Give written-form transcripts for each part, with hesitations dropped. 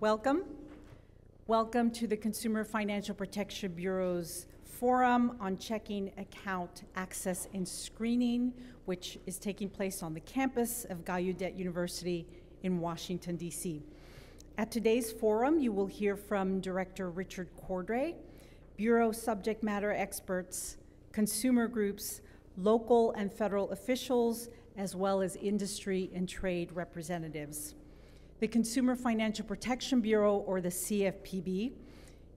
Welcome. Welcome to the Consumer Financial Protection Bureau's Forum on Checking Account Access and Screening, which is taking place on the campus of Gallaudet University in Washington, D.C. At today's forum, you will hear from Director Richard Cordray, Bureau subject matter experts, consumer groups, local and federal officials, as well as industry and trade representatives. The Consumer Financial Protection Bureau, or the CFPB,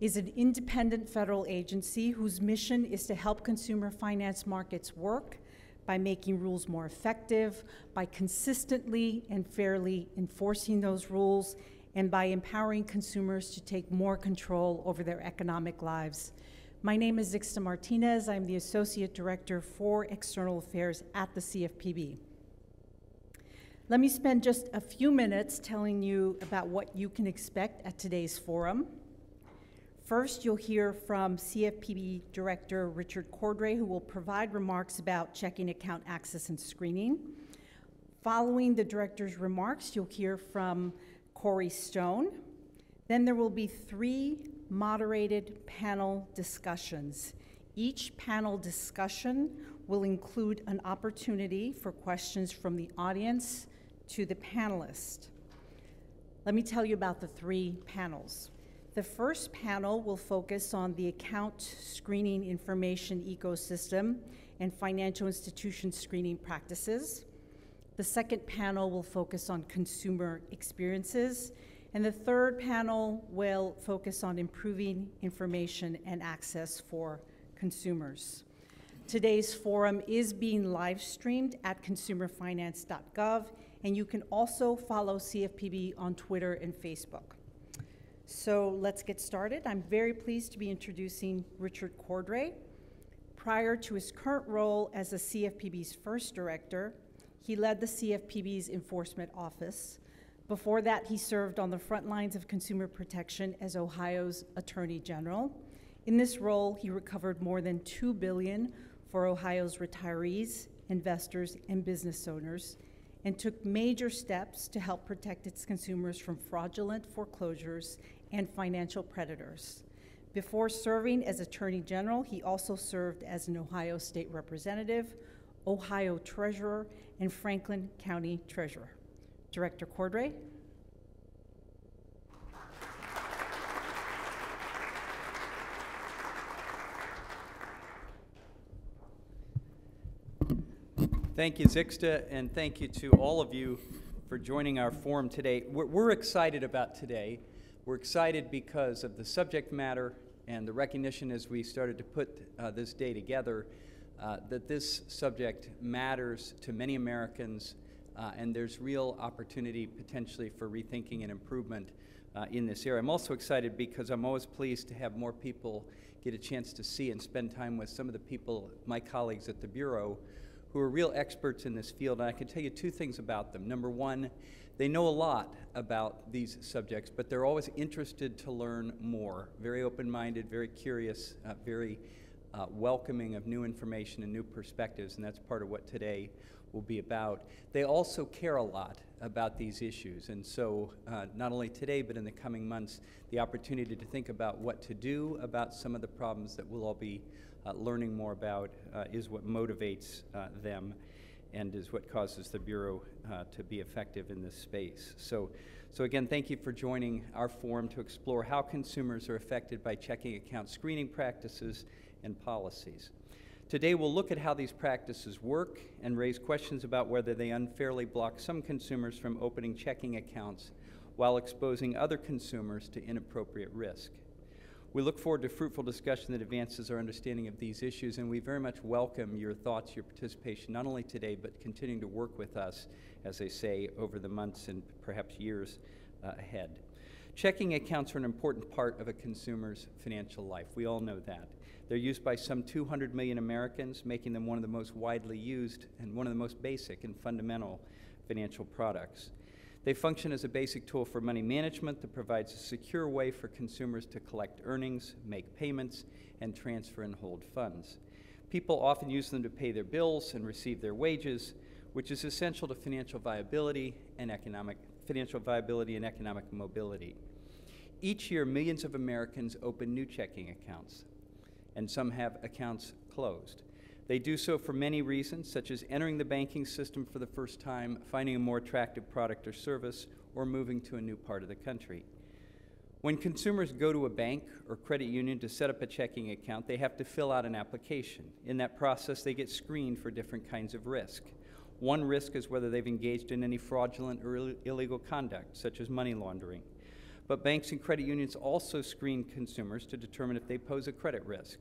is an independent federal agency whose mission is to help consumer finance markets work by making rules more effective, by consistently and fairly enforcing those rules, and by empowering consumers to take more control over their economic lives. My name is Zixta Martinez. I'm the Associate Director for External Affairs at the CFPB. Let me spend just a few minutes telling you about what you can expect at today's forum. First, you'll hear from CFPB Director Richard Cordray, who will provide remarks about checking account access and screening. Following the Director's remarks, you'll hear from Corey Stone. Then there will be 3 moderated panel discussions. Each panel discussion will include an opportunity for questions from the audience to the panelists. Let me tell you about the 3 panels. The first panel will focus on the account screening information ecosystem and financial institution screening practices. The second panel will focus on consumer experiences. And the third panel will focus on improving information and access for consumers. Today's forum is being live streamed at consumerfinance.gov, and you can also follow CFPB on Twitter and Facebook. So let's get started. I'm very pleased to be introducing Richard Cordray. Prior to his current role as the CFPB's first director, he led the CFPB's Enforcement Office. Before that, he served on the front lines of consumer protection as Ohio's Attorney General. In this role, he recovered more than $2 billion for Ohio's retirees, investors, and business owners, and took major steps to help protect its consumers from fraudulent foreclosures and financial predators. Before serving as Attorney General, he also served as an Ohio State Representative, Ohio Treasurer, and Franklin County Treasurer. Director Cordray. Thank you, Zixta, and thank you to all of you for joining our forum today. We're excited about today. We're excited because of the subject matter and the recognition as we started to put this day together that this subject matters to many Americans, and there's real opportunity potentially for rethinking and improvement in this area. I'm also excited because I'm always pleased to have more people get a chance to see and spend time with some of the people, my colleagues at the Bureau, who are real experts in this field. And I can tell you 2 things about them. Number one, they know a lot about these subjects, but they're always interested to learn more. Very open-minded, very curious, very welcoming of new information and new perspectives, and that's part of what today will be about. They also care a lot about these issues, and so not only today but in the coming months, the opportunity to think about what to do about some of the problems that we'll all be learning more about is what motivates them and is what causes the Bureau to be effective in this space. So again, thank you for joining our forum to explore how consumers are affected by checking account screening practices and policies. Today we'll look at how these practices work and raise questions about whether they unfairly block some consumers from opening checking accounts while exposing other consumers to inappropriate risk. We look forward to fruitful discussion that advances our understanding of these issues, and we very much welcome your thoughts, your participation, not only today, but continuing to work with us, as they say, over the months and perhaps years ahead. Checking accounts are an important part of a consumer's financial life. We all know that. They're used by some 200 million Americans, making them one of the most widely used and one of the most basic and fundamental financial products. They function as a basic tool for money management that provides a secure way for consumers to collect earnings, make payments, and transfer and hold funds. People often use them to pay their bills and receive their wages, which is essential to financial viability and economic mobility. Each year, millions of Americans open new checking accounts, and some have accounts closed. They do so for many reasons, such as entering the banking system for the first time, finding a more attractive product or service, or moving to a new part of the country. When consumers go to a bank or credit union to set up a checking account, they have to fill out an application. In that process, they get screened for different kinds of risk. One risk is whether they've engaged in any fraudulent or illegal conduct, such as money laundering. But banks and credit unions also screen consumers to determine if they pose a credit risk.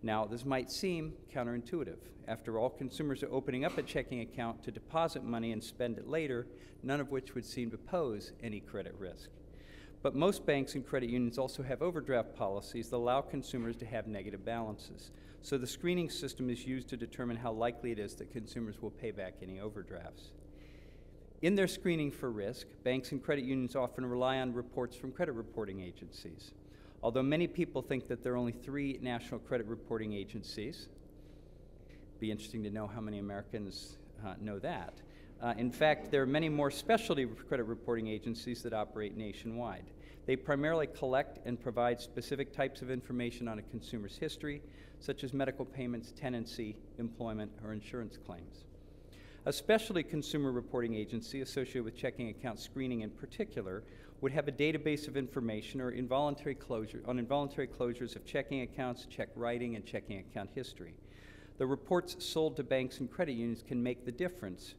Now, this might seem counterintuitive. After all, consumers are opening up a checking account to deposit money and spend it later, none of which would seem to pose any credit risk. But most banks and credit unions also have overdraft policies that allow consumers to have negative balances. So the screening system is used to determine how likely it is that consumers will pay back any overdrafts. In their screening for risk, banks and credit unions often rely on reports from credit reporting agencies. Although many people think that there are only 3 national credit reporting agencies, it'd be interesting to know how many Americans know that. In fact, there are many more specialty credit reporting agencies that operate nationwide. They primarily collect and provide specific types of information on a consumer's history, such as medical payments, tenancy, employment, or insurance claims. A specialty consumer reporting agency associated with checking account screening in particular would have a database of information or involuntary closures of checking accounts, check writing, and checking account history. The reports sold to banks and credit unions can make the difference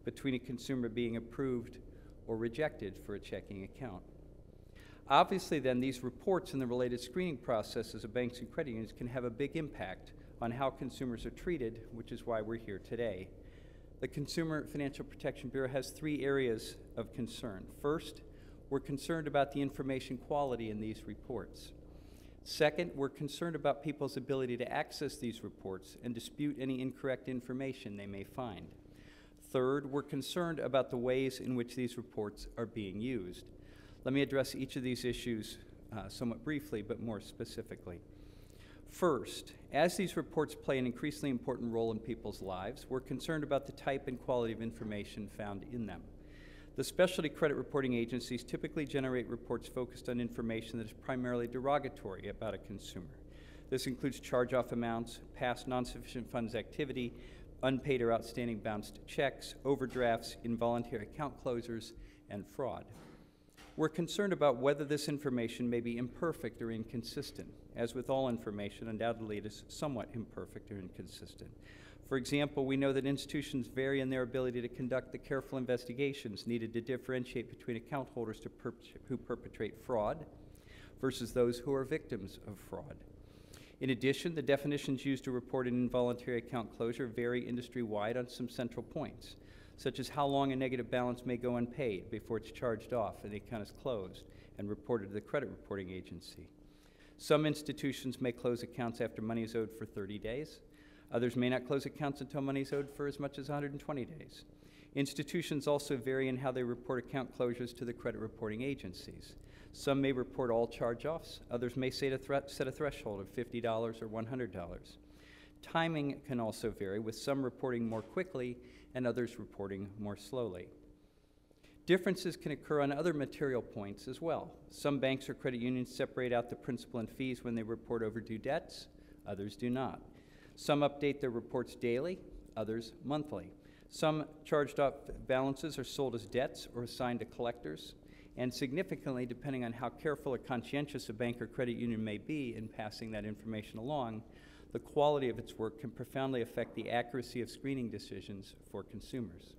between a consumer being approved or rejected for a checking account. Obviously, then, these reports and the related screening processes of banks and credit unions can have a big impact on how consumers are treated, which is why we're here today. The Consumer Financial Protection Bureau has 3 areas of concern. First, we're concerned about the information quality in these reports. Second, we're concerned about people's ability to access these reports and dispute any incorrect information they may find. Third, we're concerned about the ways in which these reports are being used. Let me address each of these issues somewhat briefly, but more specifically. First, as these reports play an increasingly important role in people's lives, we're concerned about the type and quality of information found in them. The specialty credit reporting agencies typically generate reports focused on information that is primarily derogatory about a consumer. This includes charge-off amounts, past non-sufficient funds activity, unpaid or outstanding bounced checks, overdrafts, involuntary account closures, and fraud. We're concerned about whether this information may be imperfect or inconsistent. As with all information, undoubtedly it is somewhat imperfect or inconsistent. For example, we know that institutions vary in their ability to conduct the careful investigations needed to differentiate between account holders who perpetrate fraud versus those who are victims of fraud. In addition, the definitions used to report an involuntary account closure vary industry-wide on some central points, such as how long a negative balance may go unpaid before it's charged off and the account is closed and reported to the credit reporting agency. Some institutions may close accounts after money is owed for 30 days. Others may not close accounts until money is owed for as much as 120 days. Institutions also vary in how they report account closures to the credit reporting agencies. Some may report all charge-offs. Others may set a threshold of $50 or $100. Timing can also vary, with some reporting more quickly and others reporting more slowly. Differences can occur on other material points as well. Some banks or credit unions separate out the principal and fees when they report overdue debts. Others do not. Some update their reports daily, others monthly. Some charged-off balances are sold as debts or assigned to collectors. And significantly, depending on how careful or conscientious a bank or credit union may be in passing that information along, the quality of its work can profoundly affect the accuracy of screening decisions for consumers.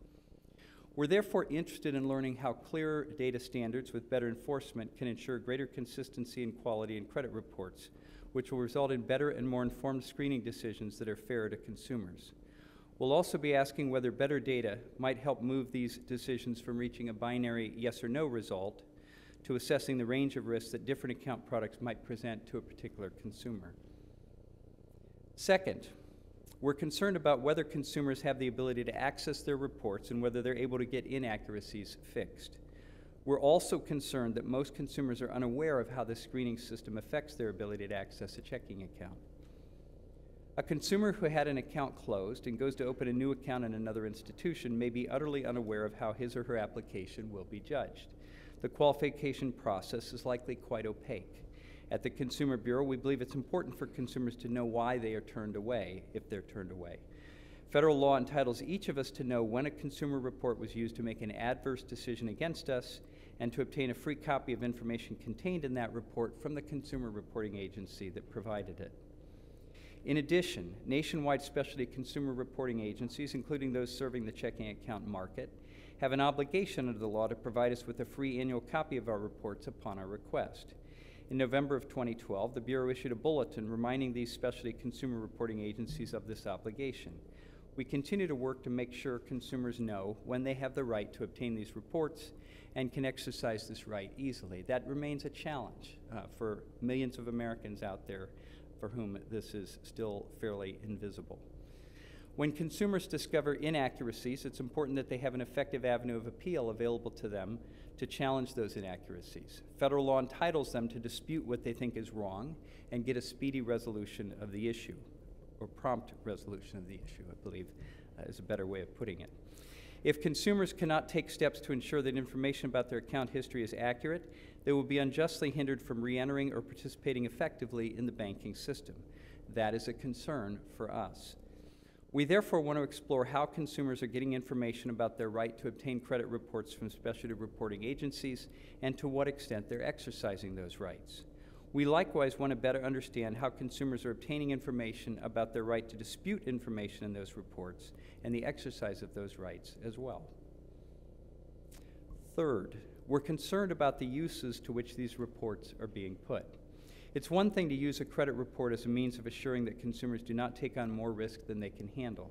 We're therefore interested in learning how clearer data standards with better enforcement can ensure greater consistency and quality in credit reports, which will result in better and more informed screening decisions that are fair to consumers. We'll also be asking whether better data might help move these decisions from reaching a binary yes or no result to assessing the range of risks that different account products might present to a particular consumer. Second, we're concerned about whether consumers have the ability to access their reports and whether they're able to get inaccuracies fixed. We're also concerned that most consumers are unaware of how the screening system affects their ability to access a checking account. A consumer who had an account closed and goes to open a new account in another institution may be utterly unaware of how his or her application will be judged. The qualification process is likely quite opaque. At the Consumer Bureau, we believe it's important for consumers to know why they are turned away, if they're turned away. Federal law entitles each of us to know when a consumer report was used to make an adverse decision against us and to obtain a free copy of information contained in that report from the consumer reporting agency that provided it. In addition, nationwide specialty consumer reporting agencies, including those serving the checking account market, have an obligation under the law to provide us with a free annual copy of our reports upon our request. In November of 2012, the Bureau issued a bulletin reminding these specialty consumer reporting agencies of this obligation. We continue to work to make sure consumers know when they have the right to obtain these reports and can exercise this right easily. That remains a challenge for millions of Americans out there for whom this is still fairly invisible. When consumers discover inaccuracies, it's important that they have an effective avenue of appeal available to them to challenge those inaccuracies. Federal law entitles them to dispute what they think is wrong and get a speedy resolution of the issue, or prompt resolution of the issue, I believe is a better way of putting it. If consumers cannot take steps to ensure that information about their account history is accurate, they will be unjustly hindered from re-entering or participating effectively in the banking system. That is a concern for us. We therefore want to explore how consumers are getting information about their right to obtain credit reports from specialty reporting agencies and to what extent they're exercising those rights. We likewise want to better understand how consumers are obtaining information about their right to dispute information in those reports and the exercise of those rights as well. Third, we're concerned about the uses to which these reports are being put. It's one thing to use a credit report as a means of assuring that consumers do not take on more risk than they can handle.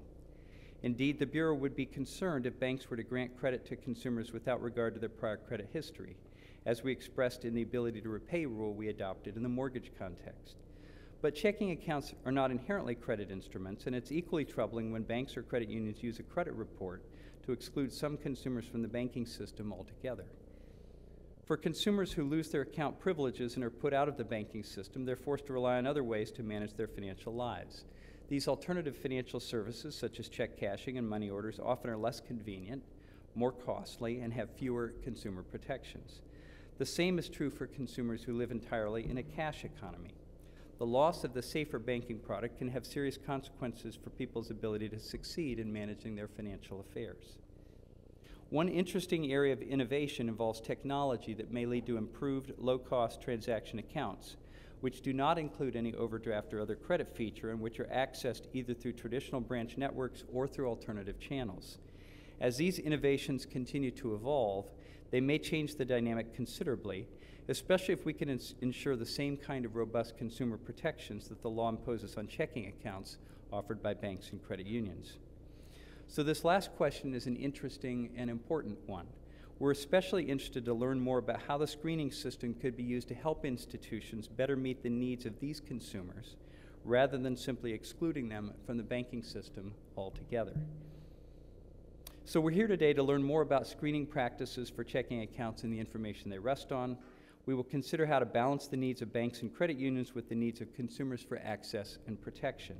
Indeed, the Bureau would be concerned if banks were to grant credit to consumers without regard to their prior credit history, as we expressed in the ability to repay rule we adopted in the mortgage context. But checking accounts are not inherently credit instruments, and it's equally troubling when banks or credit unions use a credit report to exclude some consumers from the banking system altogether. For consumers who lose their account privileges and are put out of the banking system, they're forced to rely on other ways to manage their financial lives. These alternative financial services, such as check cashing and money orders, often are less convenient, more costly, and have fewer consumer protections. The same is true for consumers who live entirely in a cash economy. The loss of the safer banking product can have serious consequences for people's ability to succeed in managing their financial affairs. One interesting area of innovation involves technology that may lead to improved low-cost transaction accounts, which do not include any overdraft or other credit feature and which are accessed either through traditional branch networks or through alternative channels. As these innovations continue to evolve, they may change the dynamic considerably, especially if we can ensure the same kind of robust consumer protections that the law imposes on checking accounts offered by banks and credit unions. So this last question is an interesting and important one. We're especially interested to learn more about how the screening system could be used to help institutions better meet the needs of these consumers, rather than simply excluding them from the banking system altogether. So we're here today to learn more about screening practices for checking accounts and the information they rest on. We will consider how to balance the needs of banks and credit unions with the needs of consumers for access and protection.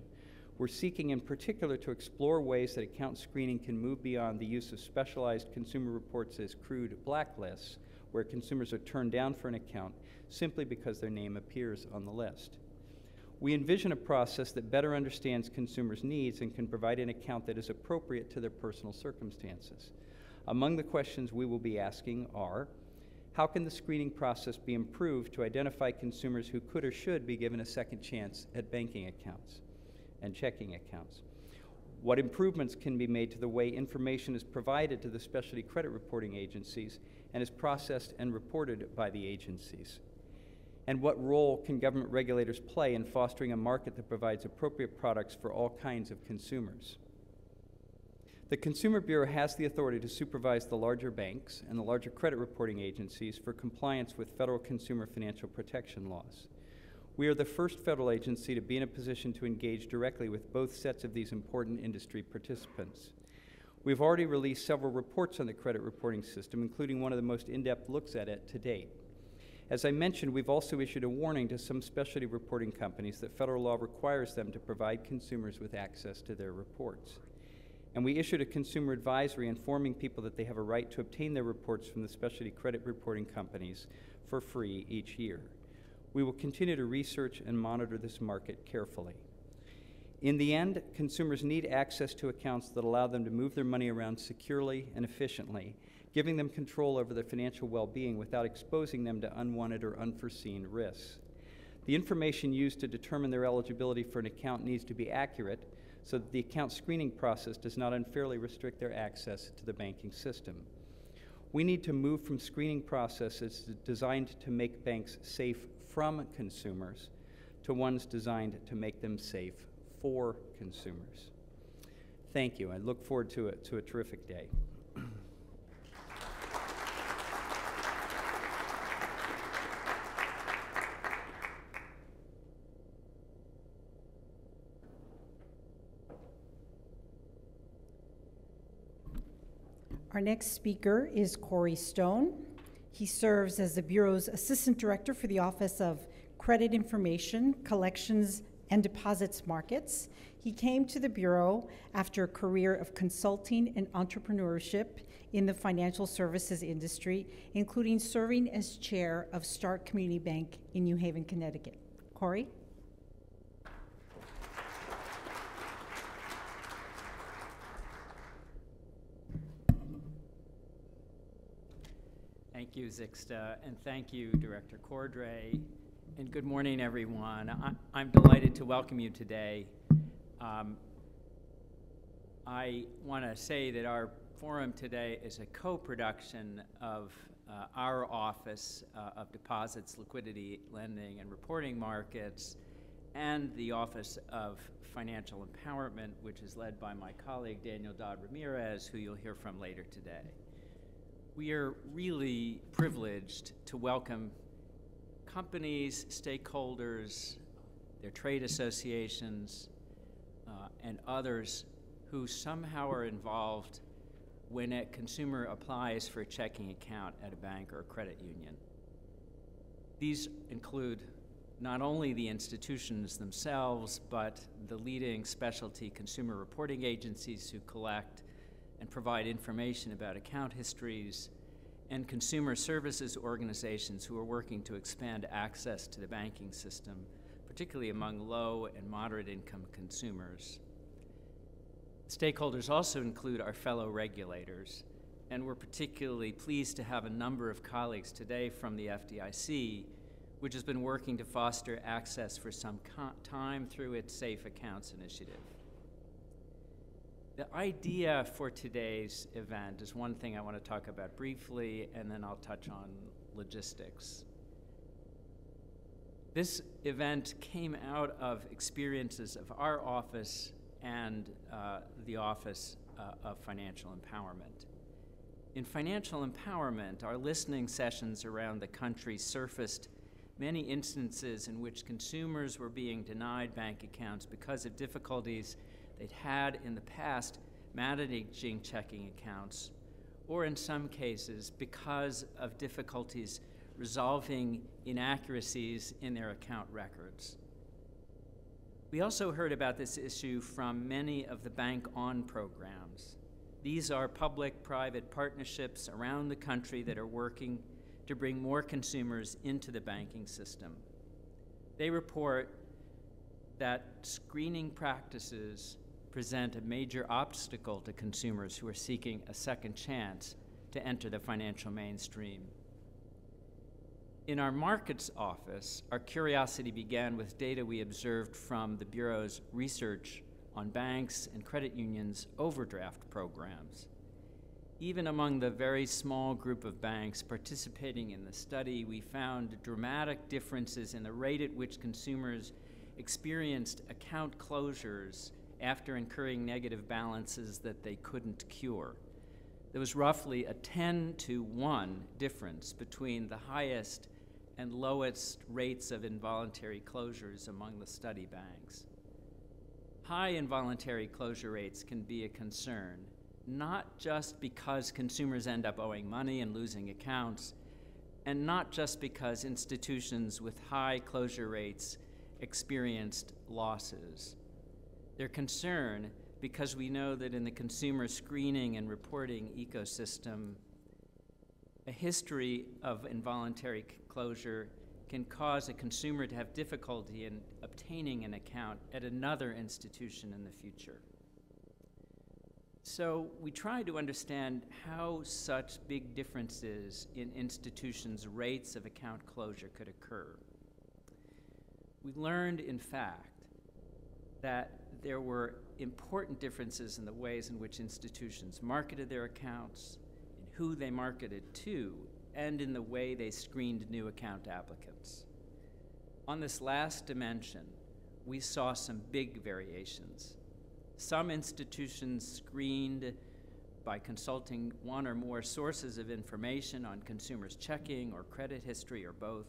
We're seeking in particular to explore ways that account screening can move beyond the use of specialized consumer reports as crude blacklists, where consumers are turned down for an account simply because their name appears on the list. We envision a process that better understands consumers' needs and can provide an account that is appropriate to their personal circumstances. Among the questions we will be asking are, how can the screening process be improved to identify consumers who could or should be given a second chance at banking accounts and checking accounts? What improvements can be made to the way information is provided to the specialty credit reporting agencies and is processed and reported by the agencies? And what role can government regulators play in fostering a market that provides appropriate products for all kinds of consumers? The Consumer Bureau has the authority to supervise the larger banks and the larger credit reporting agencies for compliance with federal consumer financial protection laws. We are the first federal agency to be in a position to engage directly with both sets of these important industry participants. We've already released several reports on the credit reporting system, including one of the most in-depth looks at it to date. As I mentioned, we've also issued a warning to some specialty reporting companies that federal law requires them to provide consumers with access to their reports. And we issued a consumer advisory informing people that they have a right to obtain their reports from the specialty credit reporting companies for free each year. We will continue to research and monitor this market carefully. In the end, consumers need access to accounts that allow them to move their money around securely and efficiently, giving them control over their financial well-being without exposing them to unwanted or unforeseen risks. The information used to determine their eligibility for an account needs to be accurate so that the account screening process does not unfairly restrict their access to the banking system. We need to move from screening processes designed to make banks safe from consumers to ones designed to make them safe for consumers. Thank you. I look forward to a terrific day. Our next speaker is Corey Stone. He serves as the Bureau's Assistant Director for the Office of Credit Information, Collections, and Deposits Markets. He came to the Bureau after a career of consulting and entrepreneurship in the financial services industry, including serving as chair of Stark Community Bank in New Haven, Connecticut. Corey? Thank you, Zixta, and thank you, Director Cordray, and good morning, everyone. I'm delighted to welcome you today. I want to say that our forum today is a co-production of our Office of Deposits, Liquidity, Lending, and Reporting Markets, and the Office of Financial Empowerment, which is led by my colleague, Daniel Dodd Ramirez, who you'll hear from later today. We are really privileged to welcome companies, stakeholders, their trade associations, and others who somehow are involved when a consumer applies for a checking account at a bank or a credit union. These include not only the institutions themselves, but the leading specialty consumer reporting agencies who collect and provide information about account histories, and consumer services organizations who are working to expand access to the banking system, particularly among low and moderate income consumers. Stakeholders also include our fellow regulators, and we're particularly pleased to have a number of colleagues today from the FDIC, which has been working to foster access for some time through its Safe Accounts initiative. The idea for today's event is one thing I want to talk about briefly, and then I'll touch on logistics. This event came out of experiences of our office and the Office of Financial Empowerment. In financial empowerment, our listening sessions around the country surfaced many instances in which consumers were being denied bank accounts because of difficulties they'd had in the past managing checking accounts, or in some cases because of difficulties resolving inaccuracies in their account records. We also heard about this issue from many of the Bank On programs. These are public-private partnerships around the country that are working to bring more consumers into the banking system. They report that screening practices present a major obstacle to consumers who are seeking a second chance to enter the financial mainstream. In our markets office, our curiosity began with data we observed from the Bureau's research on banks and credit unions' overdraft programs. Even among the very small group of banks participating in the study, we found dramatic differences in the rate at which consumers experienced account closures after incurring negative balances that they couldn't cure. There was roughly a 10-to-1 difference between the highest and lowest rates of involuntary closures among the study banks. High involuntary closure rates can be a concern, not just because consumers end up owing money and losing accounts, and not just because institutions with high closure rates experienced losses. They're concern because we know that in the consumer screening and reporting ecosystem, a history of involuntary closure can cause a consumer to have difficulty in obtaining an account at another institution in the future. So we try to understand how such big differences in institutions' rates of account closure could occur. We learned, in fact, that there were important differences in the ways in which institutions marketed their accounts, in who they marketed to, and in the way they screened new account applicants. On this last dimension, we saw some big variations. Some institutions screened by consulting one or more sources of information on consumers' checking or credit history or both,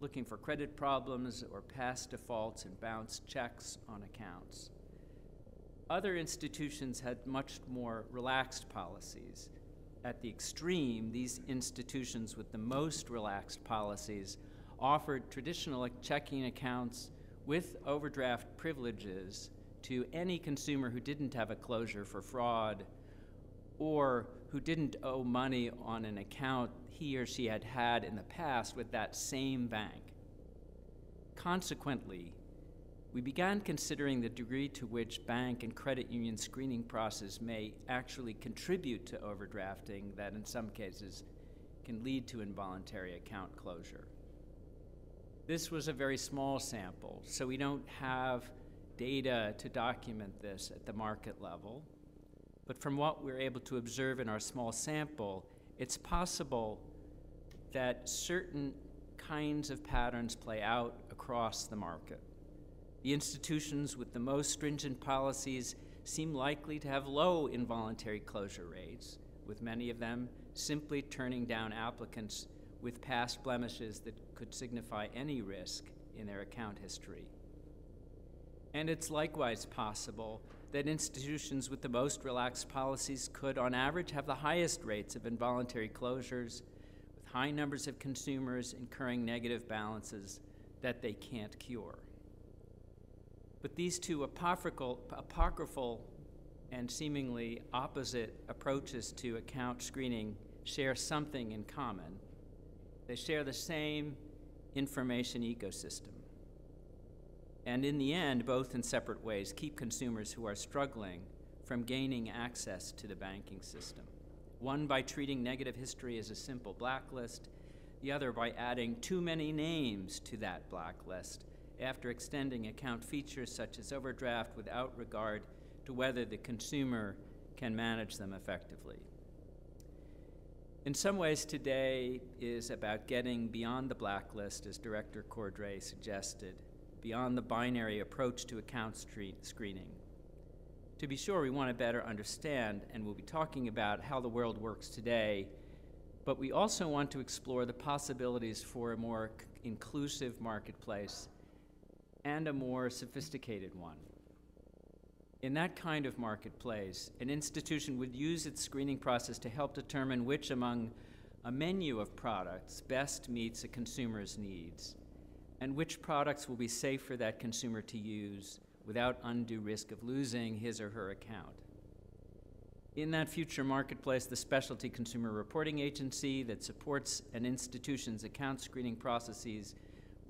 looking for credit problems or past defaults and bounced checks on accounts. Other institutions had much more relaxed policies. At the extreme, these institutions with the most relaxed policies offered traditional checking accounts with overdraft privileges to any consumer who didn't have a closure for fraud or who didn't owe money on an account he or she had had in the past with that same bank. Consequently, we began considering the degree to which bank and credit union screening process may actually contribute to overdrafting that in some cases can lead to involuntary account closure. This was a very small sample, so we don't have data to document this at the market level. But from what we're able to observe in our small sample, it's possible that certain kinds of patterns play out across the market. The institutions with the most stringent policies seem likely to have low involuntary closure rates, with many of them simply turning down applicants with past blemishes that could signify any risk in their account history. And it's likewise possible that institutions with the most relaxed policies could, on average, have the highest rates of involuntary closures, with high numbers of consumers incurring negative balances that they can't cure. But these two apocryphal and seemingly opposite approaches to account screening share something in common. They share the same information ecosystem. And in the end, both in separate ways, keep consumers who are struggling from gaining access to the banking system. One by treating negative history as a simple blacklist, the other by adding too many names to that blacklist after extending account features such as overdraft without regard to whether the consumer can manage them effectively. In some ways, today is about getting beyond the blacklist, as Director Cordray suggested, beyond the binary approach to account screening. To be sure, we want to better understand, and we'll be talking about how the world works today, but we also want to explore the possibilities for a more inclusive marketplace and a more sophisticated one. In that kind of marketplace, an institution would use its screening process to help determine which among a menu of products best meets a consumer's needs, and which products will be safe for that consumer to use without undue risk of losing his or her account. In that future marketplace, the Specialty Consumer Reporting Agency that supports an institution's account screening processes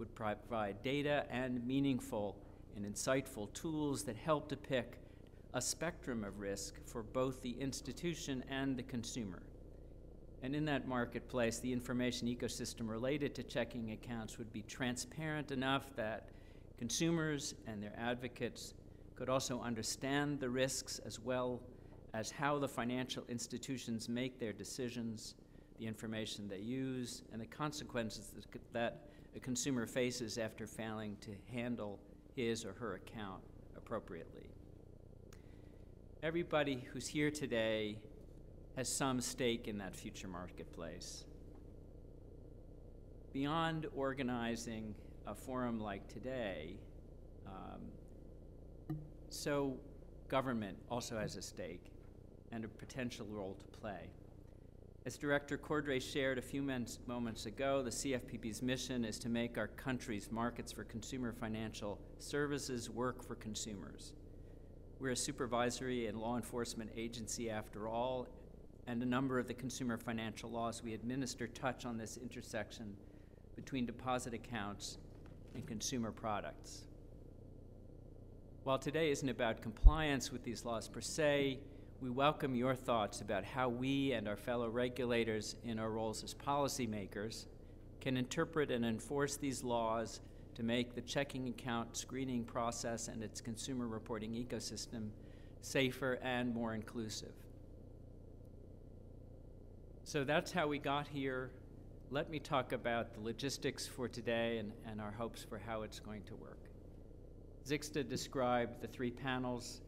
would provide data and meaningful and insightful tools that help to pick a spectrum of risk for both the institution and the consumer. And in that marketplace, the information ecosystem related to checking accounts would be transparent enough that consumers and their advocates could also understand the risks as well as how the financial institutions make their decisions, the information they use, and the consequences that a consumer faces after failing to handle his or her account appropriately. Everybody who's here today has some stake in that future marketplace. Beyond organizing a forum like today, so government also has a stake and a potential role to play. As Director Cordray shared a few moments ago, the CFPB's mission is to make our country's markets for consumer financial services work for consumers. We're a supervisory and law enforcement agency after all, and a number of the consumer financial laws we administer touch on this intersection between deposit accounts and consumer products. While today isn't about compliance with these laws per se, we welcome your thoughts about how we and our fellow regulators in our roles as policymakers can interpret and enforce these laws to make the checking account screening process and its consumer reporting ecosystem safer and more inclusive. So that's how we got here. Let me talk about the logistics for today and our hopes for how it's going to work. Zixta described the 3 panels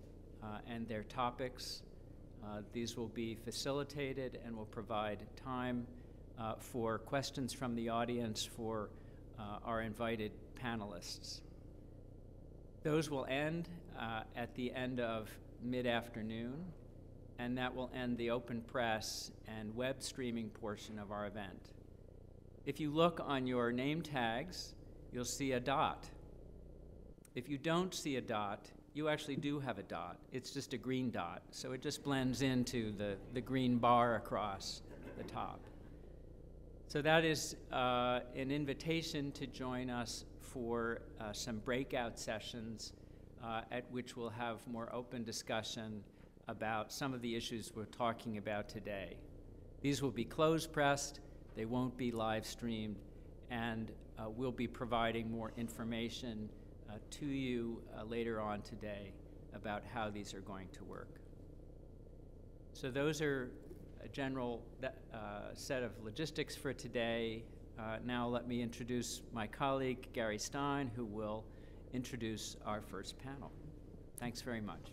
and their topics. These will be facilitated and will provide time for questions from the audience for our invited panelists. Those will end at the end of mid-afternoon, and that will end the open press and web streaming portion of our event. If you look on your name tags, you'll see a dot. If you don't see a dot, you actually do have a dot. It's just a green dot, so it just blends into the green bar across the top. So that is an invitation to join us for some breakout sessions at which we'll have more open discussion about some of the issues we're talking about today. These will be closed-pressed, they won't be live-streamed, and we'll be providing more information to you later on today about how these are going to work. So those are a general set of logistics for today. Now let me introduce my colleague, Gary Stein, who will introduce our first panel. Thanks very much.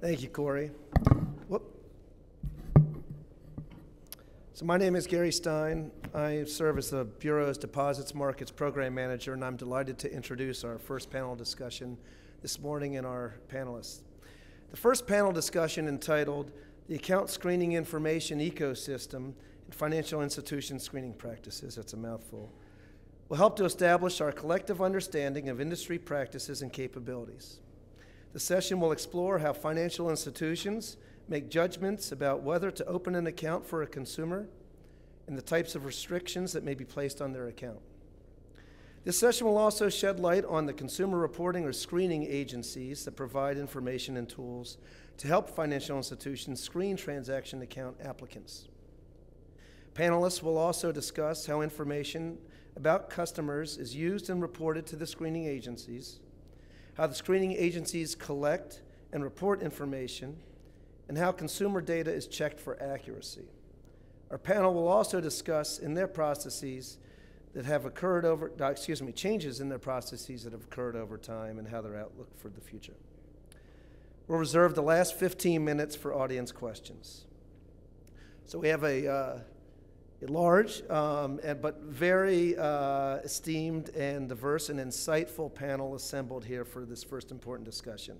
Thank you, Corey. Whoop. So my name is Gary Stein. I serve as the Bureau's Deposits Markets Program Manager, and I'm delighted to introduce our first panel discussion this morning and our panelists. The first panel discussion, entitled The Account Screening Information Ecosystem and Financial Institution Screening Practices, that's a mouthful, will help to establish our collective understanding of industry practices and capabilities. The session will explore how financial institutions make judgments about whether to open an account for a consumer and the types of restrictions that may be placed on their account. This session will also shed light on the consumer reporting or screening agencies that provide information and tools to help financial institutions screen transaction account applicants. Panelists will also discuss how information about customers is used and reported to the screening agencies, how the screening agencies collect and report information, and how consumer data is checked for accuracy. Our panel will also discuss in their processes that have occurred changes in their processes that have occurred over time and how their outlook for the future. We'll reserve the last 15 minutes for audience questions. So we have a large but very esteemed and diverse and insightful panel assembled here for this first important discussion.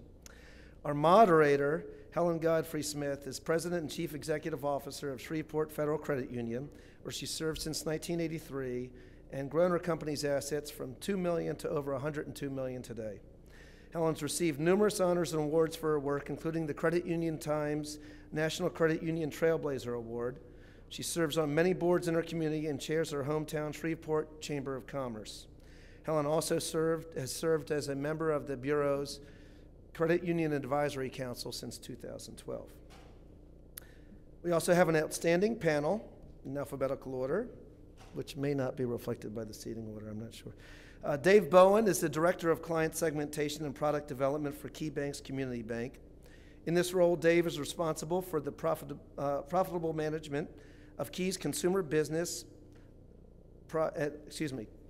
Our moderator, Helen Godfrey-Smith, is President and Chief Executive Officer of Shreveport Federal Credit Union, where she served since 1983 and grown her company's assets from $2 million to over $102 million today. Helen's received numerous honors and awards for her work, including the Credit Union Times National Credit Union Trailblazer Award. She serves on many boards in her community and chairs her hometown Shreveport Chamber of Commerce. Helen also has served as a member of the Bureau's Credit Union Advisory Council since 2012. We also have an outstanding panel in alphabetical order, which may not be reflected by the seating order, I'm not sure. Dave Bowen is the Director of Client Segmentation and Product Development for KeyBank's Community Bank. In this role, Dave is responsible for the profitable management of Keys Consumer Business,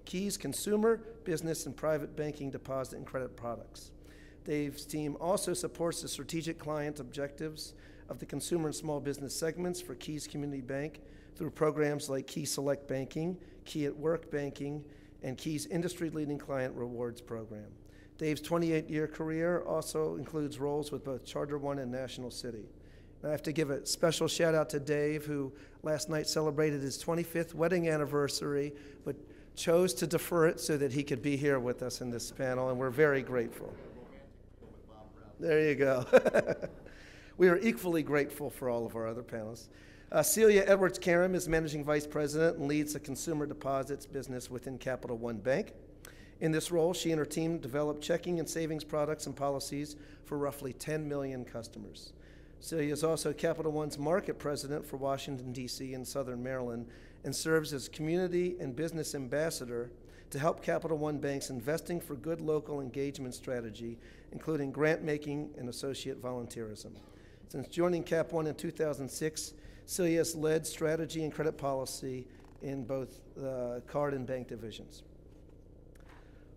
Keys Consumer Business and Private Banking Deposit and Credit Products. Dave's team also supports the strategic client objectives of the consumer and small business segments for Keys Community Bank through programs like Key Select Banking, Key at Work Banking, and Key's industry-leading client rewards program. Dave's 28-year career also includes roles with both Charter One and National City. And I have to give a special shout out to Dave, who last night celebrated his 25th wedding anniversary, but chose to defer it so that he could be here with us in this panel, and we're very grateful. There you go. We are equally grateful for all of our other panelists. Celia Edwards-Karam is Managing Vice President and leads the consumer deposits business within Capital One Bank. In this role, she and her team develop checking and savings products and policies for roughly 10 million customers. Celia is also Capital One's market president for Washington, D.C. and Southern Maryland, and serves as community and business ambassador to help Capital One Bank's Investing for Good local engagement strategy, including grant making and associate volunteerism. Since joining Cap One in 2006, Celia has led strategy and credit policy in both the card and bank divisions.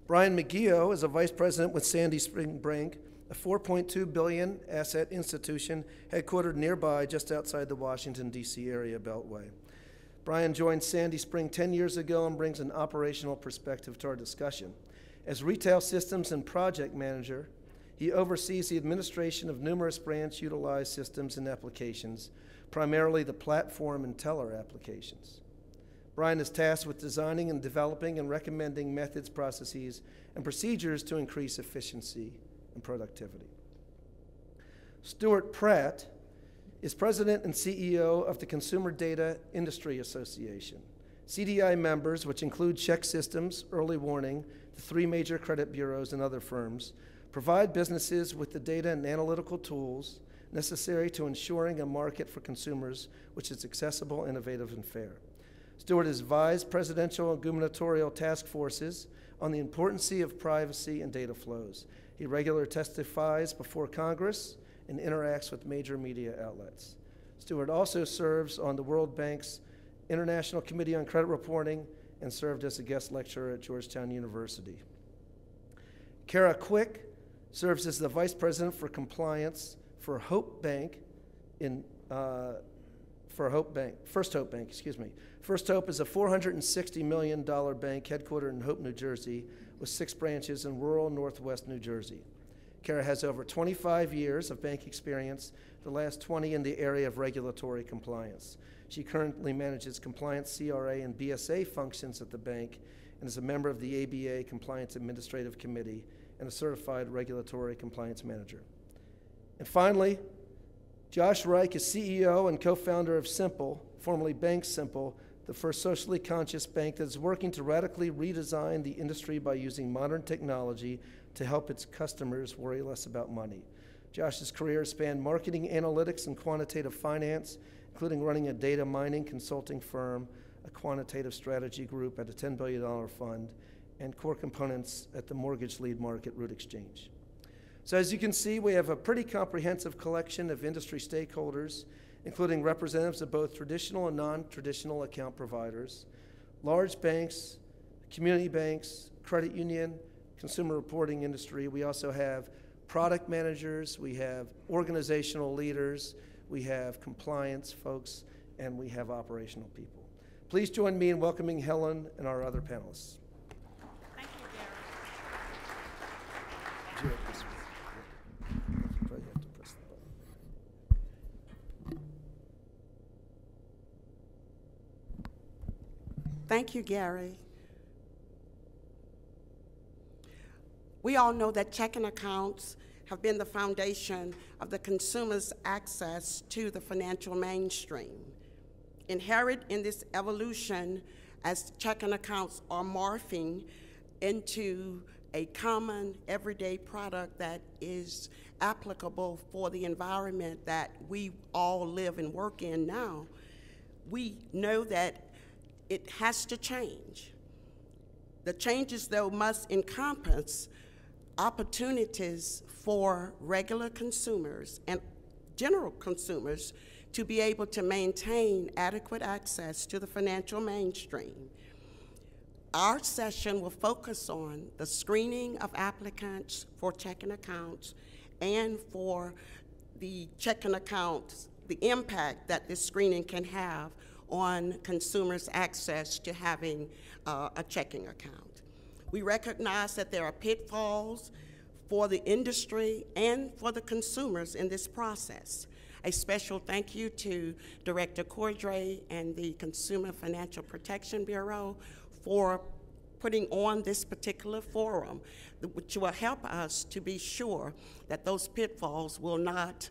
Brian McGeough is a vice president with Sandy Spring Bank, a $4.2 billion asset institution headquartered nearby just outside the Washington, D.C. area beltway. Brian joined Sandy Spring 10 years ago and brings an operational perspective to our discussion. As retail systems and project manager, he oversees the administration of numerous branch-utilized systems and applications, primarily the platform and teller applications. Brian is tasked with designing and developing and recommending methods, processes, and procedures to increase efficiency and productivity. Stuart Pratt is president and CEO of the Consumer Data Industry Association. CDI members, which include Check Systems, Early Warning, the 3 major credit bureaus, and other firms, provide businesses with the data and analytical tools necessary to ensuring a market for consumers which is accessible, innovative, and fair. Stuart has advised presidential and gubernatorial task forces on the importance of privacy and data flows. He regularly testifies before Congress and interacts with major media outlets. Stuart also serves on the World Bank's International Committee on Credit Reporting and served as a guest lecturer at Georgetown University. Kara Quick serves as the Vice President for Compliance for Hope Bank First Hope Bank. First Hope is a $460 million bank headquartered in Hope, New Jersey, with 6 branches in rural northwest New Jersey. Kara has over 25 years of bank experience, the last 20 in the area of regulatory compliance. She currently manages compliance, CRA, and BSA functions at the bank and is a member of the ABA Compliance Administrative Committee and a certified regulatory compliance manager. And finally, Josh Reich is CEO and co-founder of Simple, formerly Bank Simple, the first socially conscious bank that is working to radically redesign the industry by using modern technology to help its customers worry less about money. Josh's career spanned marketing, analytics, and quantitative finance, including running a data mining consulting firm, a quantitative strategy group at a $10 billion fund, and core components at the mortgage lead market, Root Exchange. So as you can see, we have a pretty comprehensive collection of industry stakeholders, including representatives of both traditional and non-traditional account providers, large banks, community banks, credit union, consumer reporting industry. We also have product managers, we have organizational leaders, we have compliance folks, and we have operational people. Please join me in welcoming Helen and our other panelists. Thank you, Gary. Thank you, Gary. We all know that checking accounts have been the foundation of the consumer's access to the financial mainstream. Inherent in this evolution, as checking accounts are morphing into a common everyday product that is applicable for the environment that we all live and work in now, we know that it has to change. The changes, though, must encompass opportunities for regular consumers and general consumers to be able to maintain adequate access to the financial mainstream. Our session will focus on the screening of applicants for checking accounts and for the checking accounts, the impact that this screening can have on consumers' access to having a checking account. We recognize that there are pitfalls for the industry and for the consumers in this process. A special thank you to Director Cordray and the Consumer Financial Protection Bureau for putting on this particular forum, which will help us to be sure that those pitfalls will not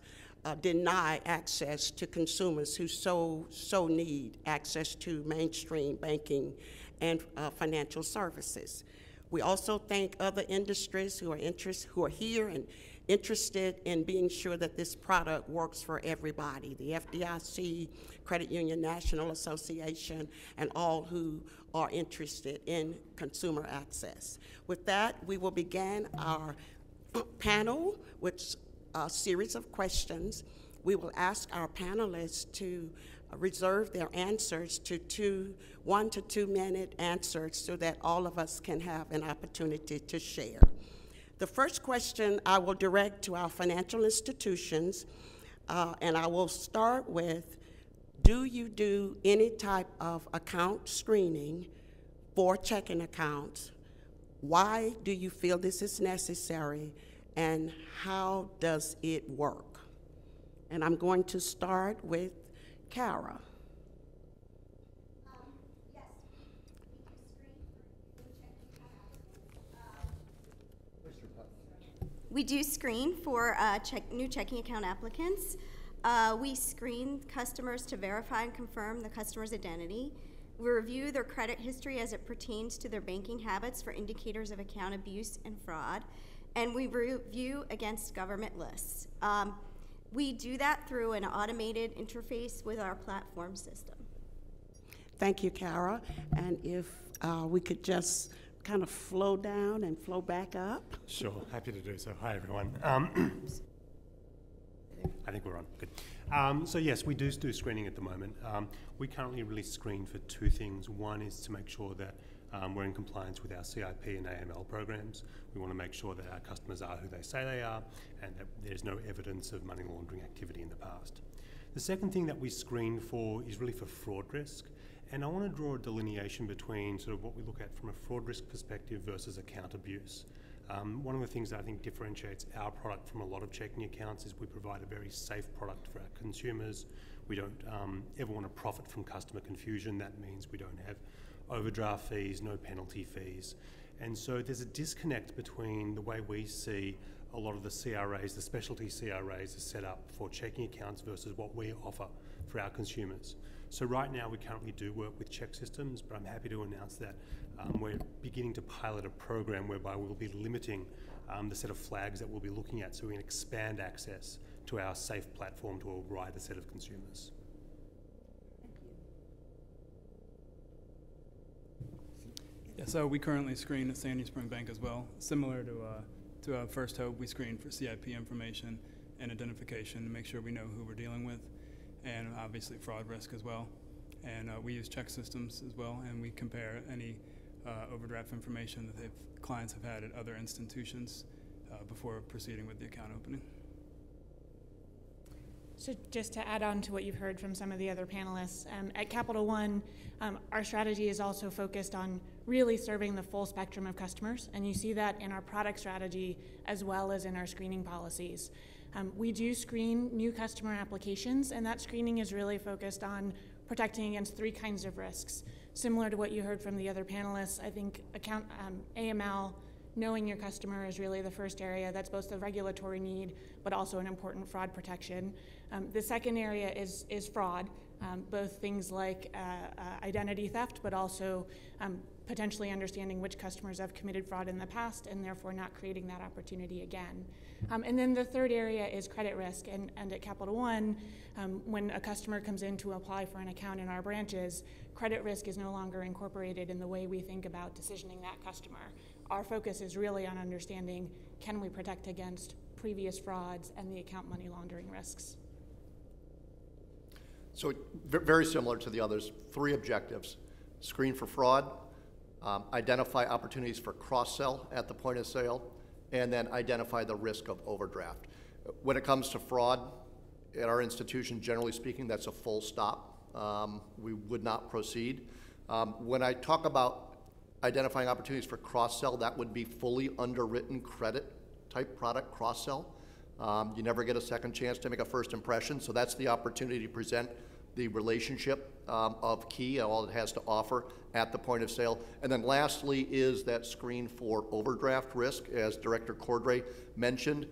deny access to consumers who so need access to mainstream banking and financial services. We also thank other industries who are here and interested in being sure that this product works for everybody, the FDIC, Credit Union National Association, and all who are interested in consumer access. With that, we will begin our panel with a series of questions. We will ask our panelists to reserve their answers to 1 to 2 minute answers so that all of us can have an opportunity to share. The first question I will direct to our financial institutions, and I will start with, do you do any type of account screening for checking accounts? Why do you feel this is necessary, and how does it work? And I'm going to start with Kara. We do screen for new checking account applicants. We screen customers to verify and confirm the customer's identity. We review their credit history as it pertains to their banking habits for indicators of account abuse and fraud. And we review against government lists. We do that through an automated interface with our platform system. Thank you, Kara. And if we could just kind of flow down and flow back up. Sure, happy to do so. Hi, everyone. I think we're on. Good. So yes, we do screening at the moment. We currently really screen for 2 things. One is to make sure that we're in compliance with our CIP and AML programs. We want to make sure that our customers are who they say they are and that there's no evidence of money laundering activity in the past. The second thing that we screen for is really for fraud risk. And I want to draw a delineation between sort of what we look at from a fraud risk perspective versus account abuse. One of the things that I think differentiates our product from a lot of checking accounts is we provide a very safe product for our consumers. We don't ever want to profit from customer confusion. That means we don't have overdraft fees, no penalty fees. And so there's a disconnect between the way we see a lot of the CRAs, the specialty CRAs, are set up for checking accounts versus what we offer for our consumers. So right now we currently do work with check systems, but I'm happy to announce that we're beginning to pilot a program whereby we'll be limiting the set of flags that we'll be looking at so we can expand access to our safe platform to a wider set of consumers. Yeah, so we currently screen at Sandy Spring Bank as well. Similar to First Hope, we screen for CIP information and identification to make sure we know who we're dealing with, and obviously fraud risk as well. And we use check systems as well, and we compare any overdraft information that clients have had at other institutions before proceeding with the account opening. So just to add on to what you've heard from some of the other panelists, at Capital One, our strategy is also focused on really serving the full spectrum of customers, and you see that in our product strategy as well as in our screening policies. We do screen new customer applications, and that screening is really focused on protecting against 3 kinds of risks. Similar to what you heard from the other panelists, I think AML, knowing your customer, is really the first area. That's both a regulatory need, but also an important fraud protection. The second area is fraud, both things like identity theft, but also potentially understanding which customers have committed fraud in the past and therefore not creating that opportunity again. And then the third area is credit risk. And at Capital One, when a customer comes in to apply for an account in our branches, credit risk is no longer incorporated in the way we think about decisioning that customer. Our focus is really on understanding, can we protect against previous frauds and the account money laundering risks? So very similar to the others, 3 objectives: screen for fraud, identify opportunities for cross-sell at the point of sale, and then identify the risk of overdraft. When it comes to fraud, at our institution, generally speaking, that's a full stop. We would not proceed. When I talk about identifying opportunities for cross-sell, that would be fully underwritten credit type product cross-sell. You never get a second chance to make a first impression, so that's the opportunity to present the relationship of Key and all it has to offer at the point of sale. And then lastly is that screen for overdraft risk, as Director Cordray mentioned.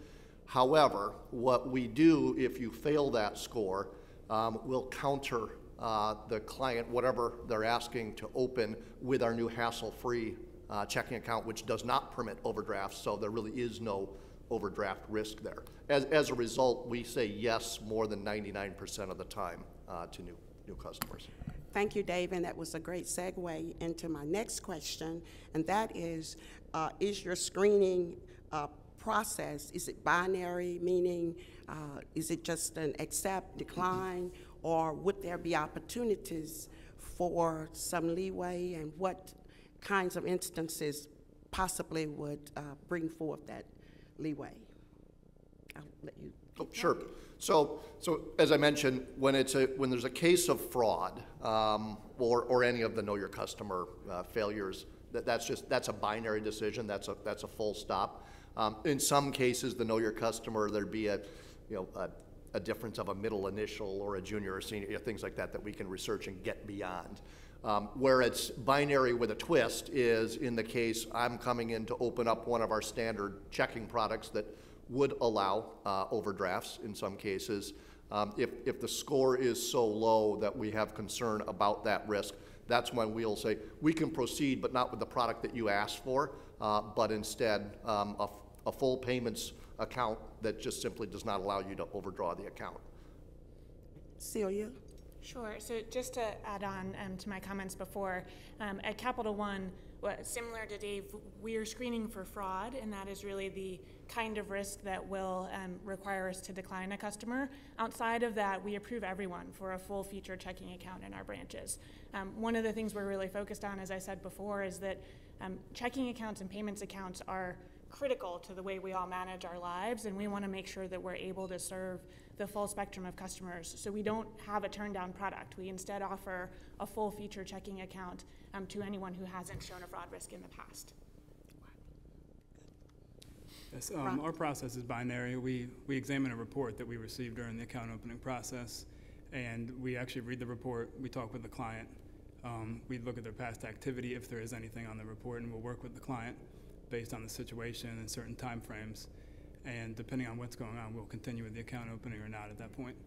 However, what we do if you fail that score, we'll counter the client, whatever they're asking to open, with our new hassle-free checking account, which does not permit overdrafts, so there really is no overdraft risk there. As a result, we say yes more than 99% of the time to new customers. Thank you, Dave, and that was a great segue into my next question, and that is your screening process, is it binary, meaning is it just an accept, decline, or would there be opportunities for some leeway, and what kinds of instances possibly would bring forth that leeway? I'll let you. Oh, sure. So as I mentioned, when there's a case of fraud or any of the Know Your Customer failures, that's a binary decision. That's a full stop. In some cases, the Know Your Customer, there'd be a difference of a middle initial or a junior or senior, things like that we can research and get beyond. Where it's binary with a twist is in the case I'm coming in to open up one of our standard checking products that would allow overdrafts in some cases. If the score is so low that we have concern about that risk, that's when we'll say we can proceed, but not with the product that you asked for, but instead a full payments account that just simply does not allow you to overdraw the account. Celia? Sure. So just to add on to my comments before, at Capital One, similar to Dave, we are screening for fraud, and that is really the kind of risk that will require us to decline a customer. Outside of that, we approve everyone for a full feature checking account in our branches. One of the things we're really focused on, as I said before, is that checking accounts and payments accounts are critical to the way we all manage our lives, and we want to make sure that we're able to serve the full spectrum of customers. So we don't have a turn down product. We instead offer a full feature checking account to anyone who hasn't shown a fraud risk in the past. Yes, our process is binary. We examine a report that we received during the account opening process, and we actually read the report. We talk with the client. We look at their past activity, if there is anything on the report, and we'll work with the client based on the situation and certain time frames. And depending on what's going on, we'll continue with the account opening or not at that point.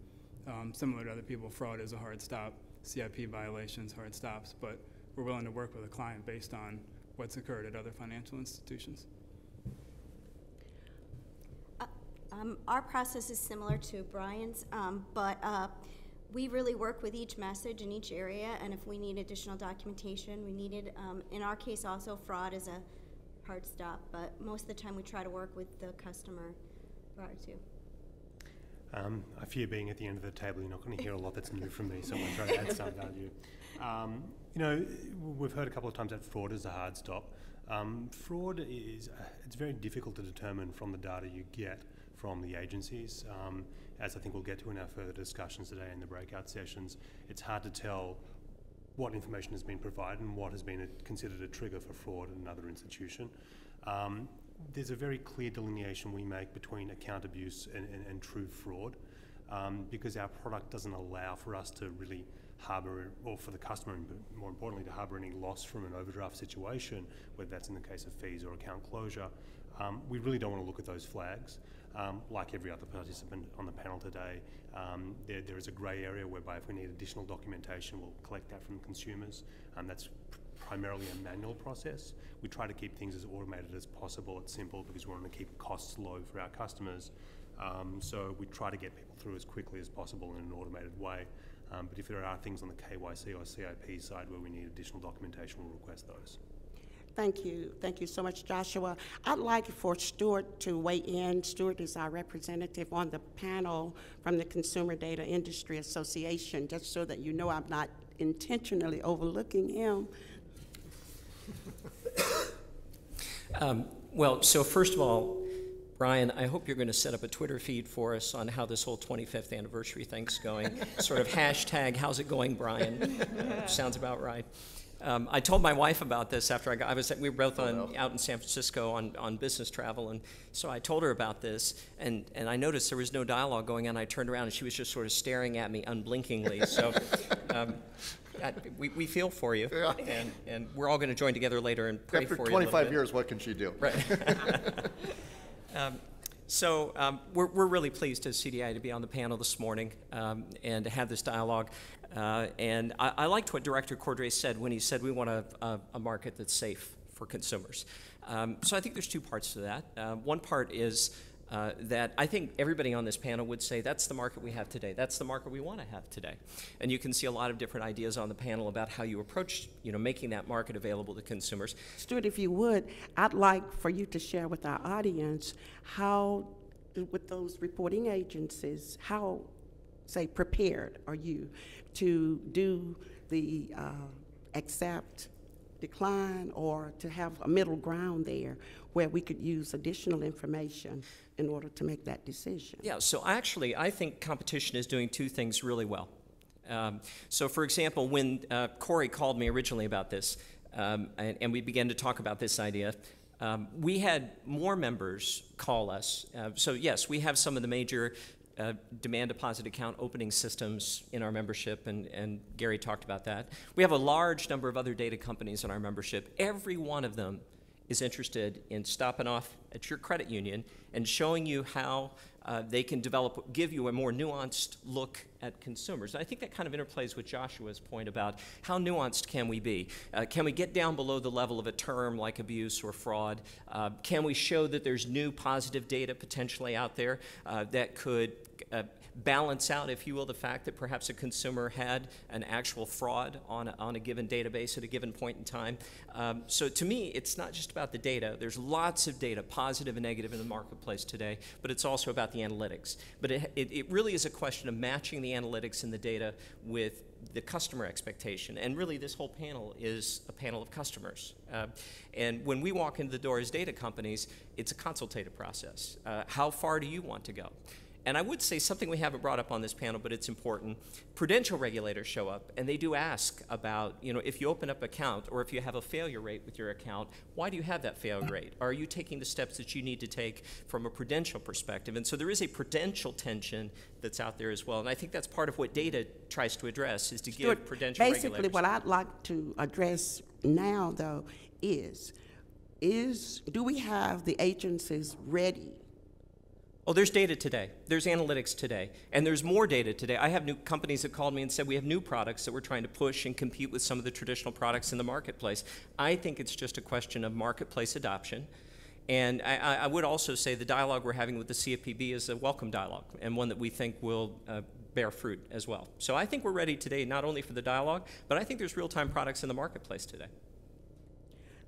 Similar to other people, fraud is a hard stop. CIP violations, hard stops, but we're willing to work with a client based on what's occurred at other financial institutions. Our process is similar to Brian's, but we really work with each message in each area, and if we need additional documentation, we needed, in our case also, fraud is a hard stop, but most of the time we try to work with the customer prior to. I fear being at the end of the table, you're not going to hear a lot that's new from me, so I'm going to try to add some value. You know, we've heard a couple of times that fraud is a hard stop. Fraud is, it's very difficult to determine from the data you get from the agencies. As I think we'll get to in our further discussions today in the breakout sessions, it's hard to tell what information has been provided and what has been considered a trigger for fraud in another institution. There's a very clear delineation we make between account abuse and true fraud, because our product doesn't allow for us to really harbour, or for the customer, but more importantly, to harbour any loss from an overdraft situation, whether that's in the case of fees or account closure. We really don't want to look at those flags. Like every other participant on the panel today, there is a grey area whereby if we need additional documentation, we'll collect that from consumers. That's primarily a manual process. We try to keep things as automated as possible. It's simple because we want to keep costs low for our customers. So we try to get people through as quickly as possible in an automated way. But if there are things on the KYC or CIP side where we need additional documentation, we'll request those. Thank you. Thank you so much, Joshua. I'd like for Stuart to weigh in. Stuart is our representative on the panel from the Consumer Data Industry Association, just so that you know I'm not intentionally overlooking him. Well, so first of all, Brian, I hope you're going to set up a Twitter feed for us on how this whole 25th anniversary thing's going. Sort of hashtag, how's it going, Brian? Sounds about right. I told my wife about this after we were both out in San Francisco on business travel, and so I told her about this, and I noticed there was no dialogue going on. I turned around, and she was just sort of staring at me unblinkingly. So we feel for you, Yeah. and we're all going to join together later and pray After for you. 25 years, what can she do? Right. We're really pleased as CDI to be on the panel this morning and to have this dialogue. And I liked what Director Cordray said when he said we want a market that's safe for consumers. So I think there's two parts to that. One part is that I think everybody on this panel would say that's the market we have today. That's the market we want to have today. And you can see a lot of different ideas on the panel about how you approach, making that market available to consumers. Stuart, if you would, I'd like for you to share with our audience how, with those reporting agencies, how, say, prepared are you to do the accept, decline, or to have a middle ground there where we could use additional information in order to make that decision? Yeah, so I think competition is doing two things really well. So for example, when Corey called me originally about this, and we began to talk about this idea, we had more members call us. So yes, we have some of the major demand deposit account opening systems in our membership, and Gary talked about that. We have a large number of other data companies in our membership. Every one of them is interested in stopping off at your credit union and showing you how they can give you a more nuanced look at consumers. And I think that kind of interplays with Joshua's point about how nuanced can we be? Can we get down below the level of a term like abuse or fraud? Can we show that there's new positive data potentially out there that could balance out, if you will, the fact that perhaps a consumer had an actual fraud on a given database at a given point in time. So to me, it's not just about the data. There's lots of data, positive and negative, in the marketplace today, but it's also about the analytics. But it really is a question of matching the analytics and the data with the customer expectation. And really, this whole panel is a panel of customers. And when we walk into the door as data companies, it's a consultative process. How far do you want to go? And I would say something we haven't brought up on this panel, but it's important. Prudential regulators show up, and they do ask about, if you open up an account or if you have a failure rate with your account, why do you have that failure rate? Are you taking the steps that you need to take from a prudential perspective? And so there is a prudential tension that's out there as well. And I think that's part of what data tries to address, is to give prudential regulators. Basically, what I'd like to address now, though, is do we have the agencies ready? Oh, there's data today. There's analytics today. And there's more data today. I have new companies that called me and said we have new products that we're trying to push and compete with some of the traditional products in the marketplace. I think it's just a question of marketplace adoption. And I would also say the dialogue we're having with the CFPB is a welcome dialogue, and one that we think will bear fruit as well. So I think we're ready today not only for the dialogue, but I think there's real-time products in the marketplace today.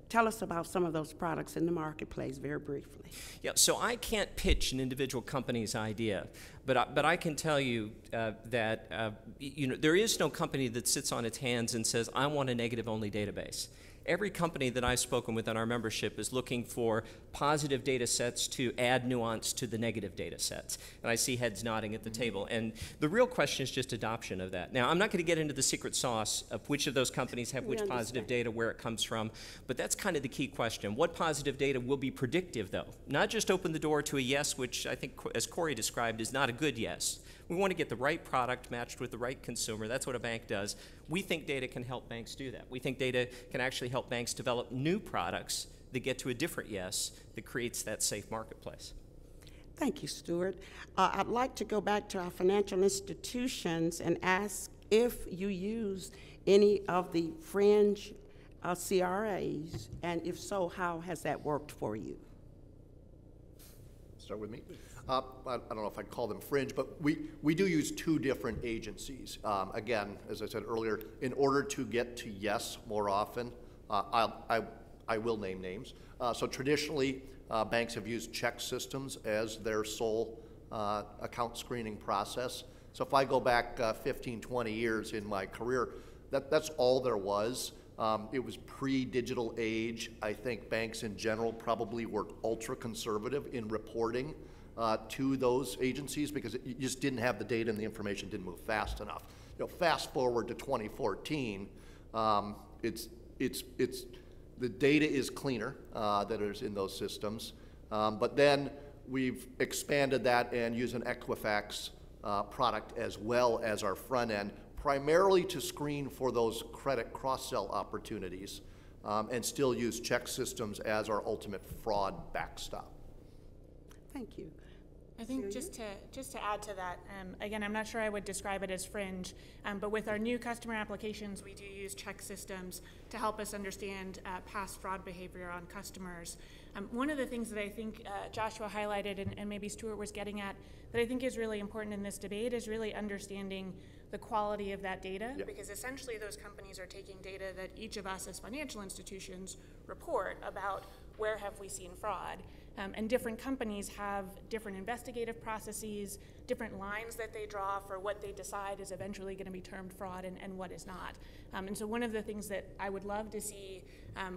Tell us about some of those products in the marketplace very briefly. Yeah, so I can't pitch an individual company's idea, but I can tell you that there is no company that sits on its hands and says, I want a negative-only database. Every company that I've spoken with in our membership is looking for positive data sets to add nuance to the negative data sets. And I see heads nodding at the table. And the real question is just adoption of that. Now, I'm not going to get into the secret sauce of which of those companies have which positive data, where it comes from, but that's kind of the key question. What positive data will be predictive, though? Not just open the door to a yes, which I think, as Corey described, is not a good yes. We want to get the right product matched with the right consumer. That's what a bank does. We think data can help banks do that. We think data can actually help banks develop new products that get to a different yes that creates that safe marketplace. Thank you, Stuart. I'd like to go back to our financial institutions and ask if you use any of the fringe CRAs, and if so, how has that worked for you? Start with me. I don't know if I'd call them fringe, but we do use two different agencies. Again, as I said earlier, in order to get to yes more often, I I will name names. So traditionally, banks have used check systems as their sole account screening process. So if I go back 15, 20 years in my career, that's all there was. It was pre-digital age. I think banks in general probably were ultra conservative in reporting to those agencies because you just didn't have the data and the information didn't move fast enough. You know, fast forward to 2014, the data is cleaner that is in those systems, but then we've expanded that and use an Equifax product as well as our front end, primarily to screen for those credit cross-sell opportunities, and still use check systems as our ultimate fraud backstop. Thank you. I think just to add to that, again, I'm not sure I would describe it as fringe, but with our new customer applications, we do use check systems to help us understand past fraud behavior on customers. One of the things that I think Joshua highlighted and maybe Stuart was getting at that I think is really important in this debate is really understanding the quality of that data, because essentially those companies are taking data that each of us as financial institutions report about where have we seen fraud. And different companies have different investigative processes, different lines that they draw for what they decide is eventually going to be termed fraud and what is not. And so one of the things that I would love to see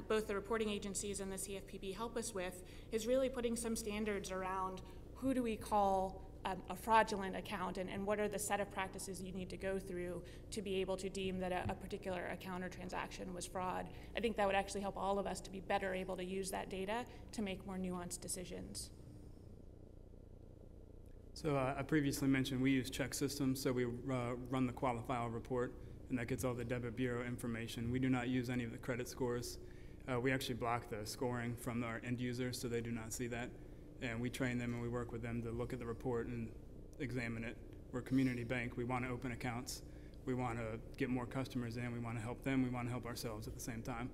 both the reporting agencies and the CFPB help us with is really putting some standards around who do we call a fraudulent account and what are the set of practices you need to go through to be able to deem that a particular account or transaction was fraud. I think that would actually help all of us to be better able to use that data to make more nuanced decisions. So I previously mentioned we use check systems, so we run the qualifier report, and that gets all the debit bureau information. We do not use any of the credit scores. We actually block the scoring from our end users, so they do not see that. And we train them and we work with them to look at the report and examine it. We're a community bank. We want to open accounts. We want to get more customers in. We want to help them. We want to help ourselves at the same time.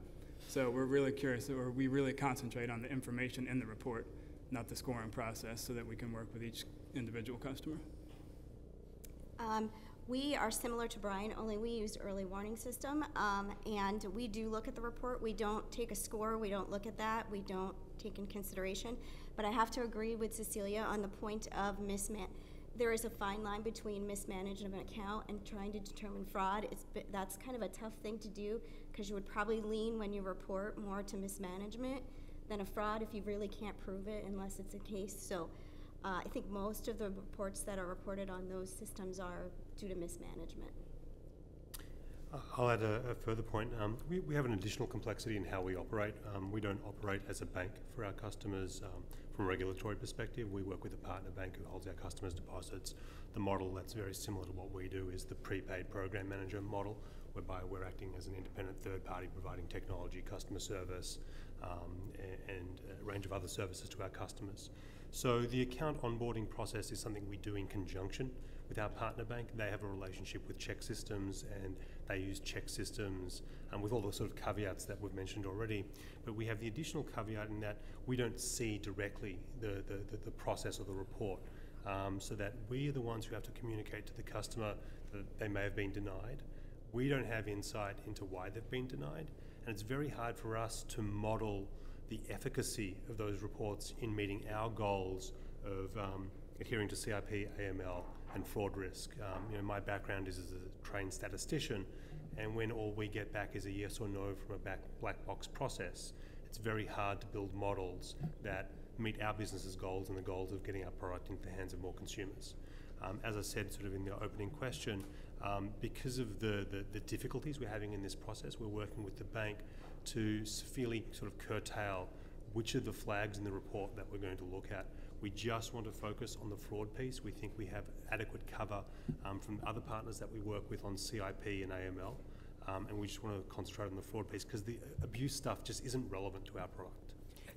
So we're really curious, or we really concentrate on the information in the report, not the scoring process, so that we can work with each individual customer. We are similar to Brian, only we use early warning system, and we do look at the report. We don't take a score. We don't look at that. We don't take in consideration. But I have to agree with Cecilia on the point of there is a fine line between mismanagement of an account and trying to determine fraud. That's kind of a tough thing to do because you would probably lean when you report more to mismanagement than a fraud if you really can't prove it unless it's a case. So I think most of the reports that are reported on those systems are due to mismanagement. I'll add a further point. We have an additional complexity in how we operate. We don't operate as a bank for our customers. From a regulatory perspective, we work with a partner bank who holds our customers' deposits. The model that's very similar to what we do is the prepaid program manager model, whereby we're acting as an independent third party providing technology, customer service, and a range of other services to our customers. So the account onboarding process is something we do in conjunction with our partner bank. They have a relationship with check systems and they use check systems with all the sort of caveats that we've mentioned already. But we have the additional caveat in that we don't see directly the process or the report, so that we are the ones who have to communicate to the customer that they may have been denied. We don't have insight into why they've been denied, and it's very hard for us to model the efficacy of those reports in meeting our goals of adhering to CIP, AML, and fraud risk. My background is as a trained statistician, and when all we get back is a yes or no from a black box process, it's very hard to build models that meet our business's goals and the goals of getting our product into the hands of more consumers. As I said sort of in the opening question, because of the difficulties we're having in this process, we're working with the bank to severely sort of curtail which are the flags in the report that we're going to look at. We just want to focus on the fraud piece. We think we have adequate cover from other partners that we work with on CIP and AML, and we just want to concentrate on the fraud piece because the abuse stuff just isn't relevant to our product.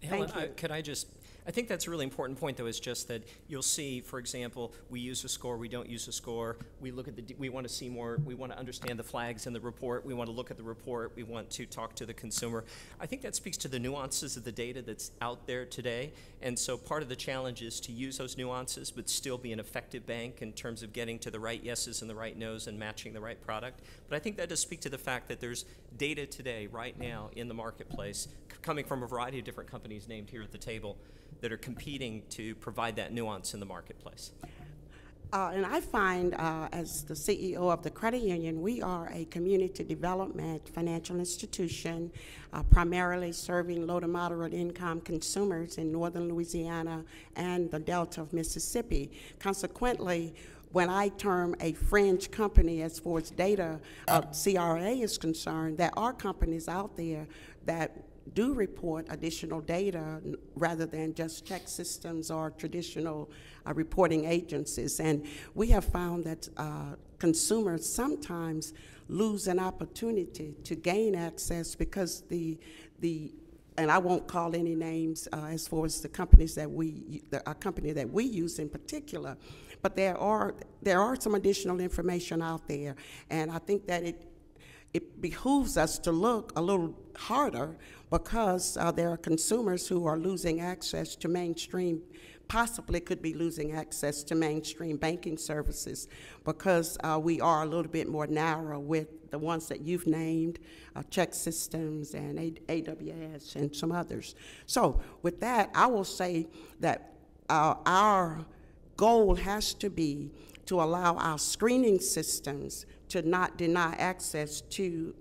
Helen, could I I think that's a really important point, though, is just that you'll see, for example, we use a score, we don't use a score, we look at we want to see more, we want to understand the flags in the report, we want to look at the report, we want to talk to the consumer. I think that speaks to the nuances of the data that's out there today, and so part of the challenge is to use those nuances but still be an effective bank in terms of getting to the right yeses and the right nos and matching the right product. But I think that does speak to the fact that there's data today, right now, in the marketplace, coming from a variety of different companies named here at the table, that are competing to provide that nuance in the marketplace. And I find, as the CEO of the credit union, we are a community development financial institution, primarily serving low to moderate income consumers in northern Louisiana and the Delta of Mississippi. Consequently, when I term a fringe company as far as data CRA is concerned, there are companies out there that do report additional data rather than just check systems or traditional reporting agencies. And we have found that consumers sometimes lose an opportunity to gain access because and I won't call any names as far as the companies that a company that we use in particular, but there are some additional information out there, and I think that it behooves us to look a little harder because there are consumers who are losing access to mainstream, possibly could be losing access to mainstream banking services because we are a little bit more narrow with the ones that you've named, check systems and AWS and some others. So with that, I will say that our goal has to be to allow our screening systems to not deny access to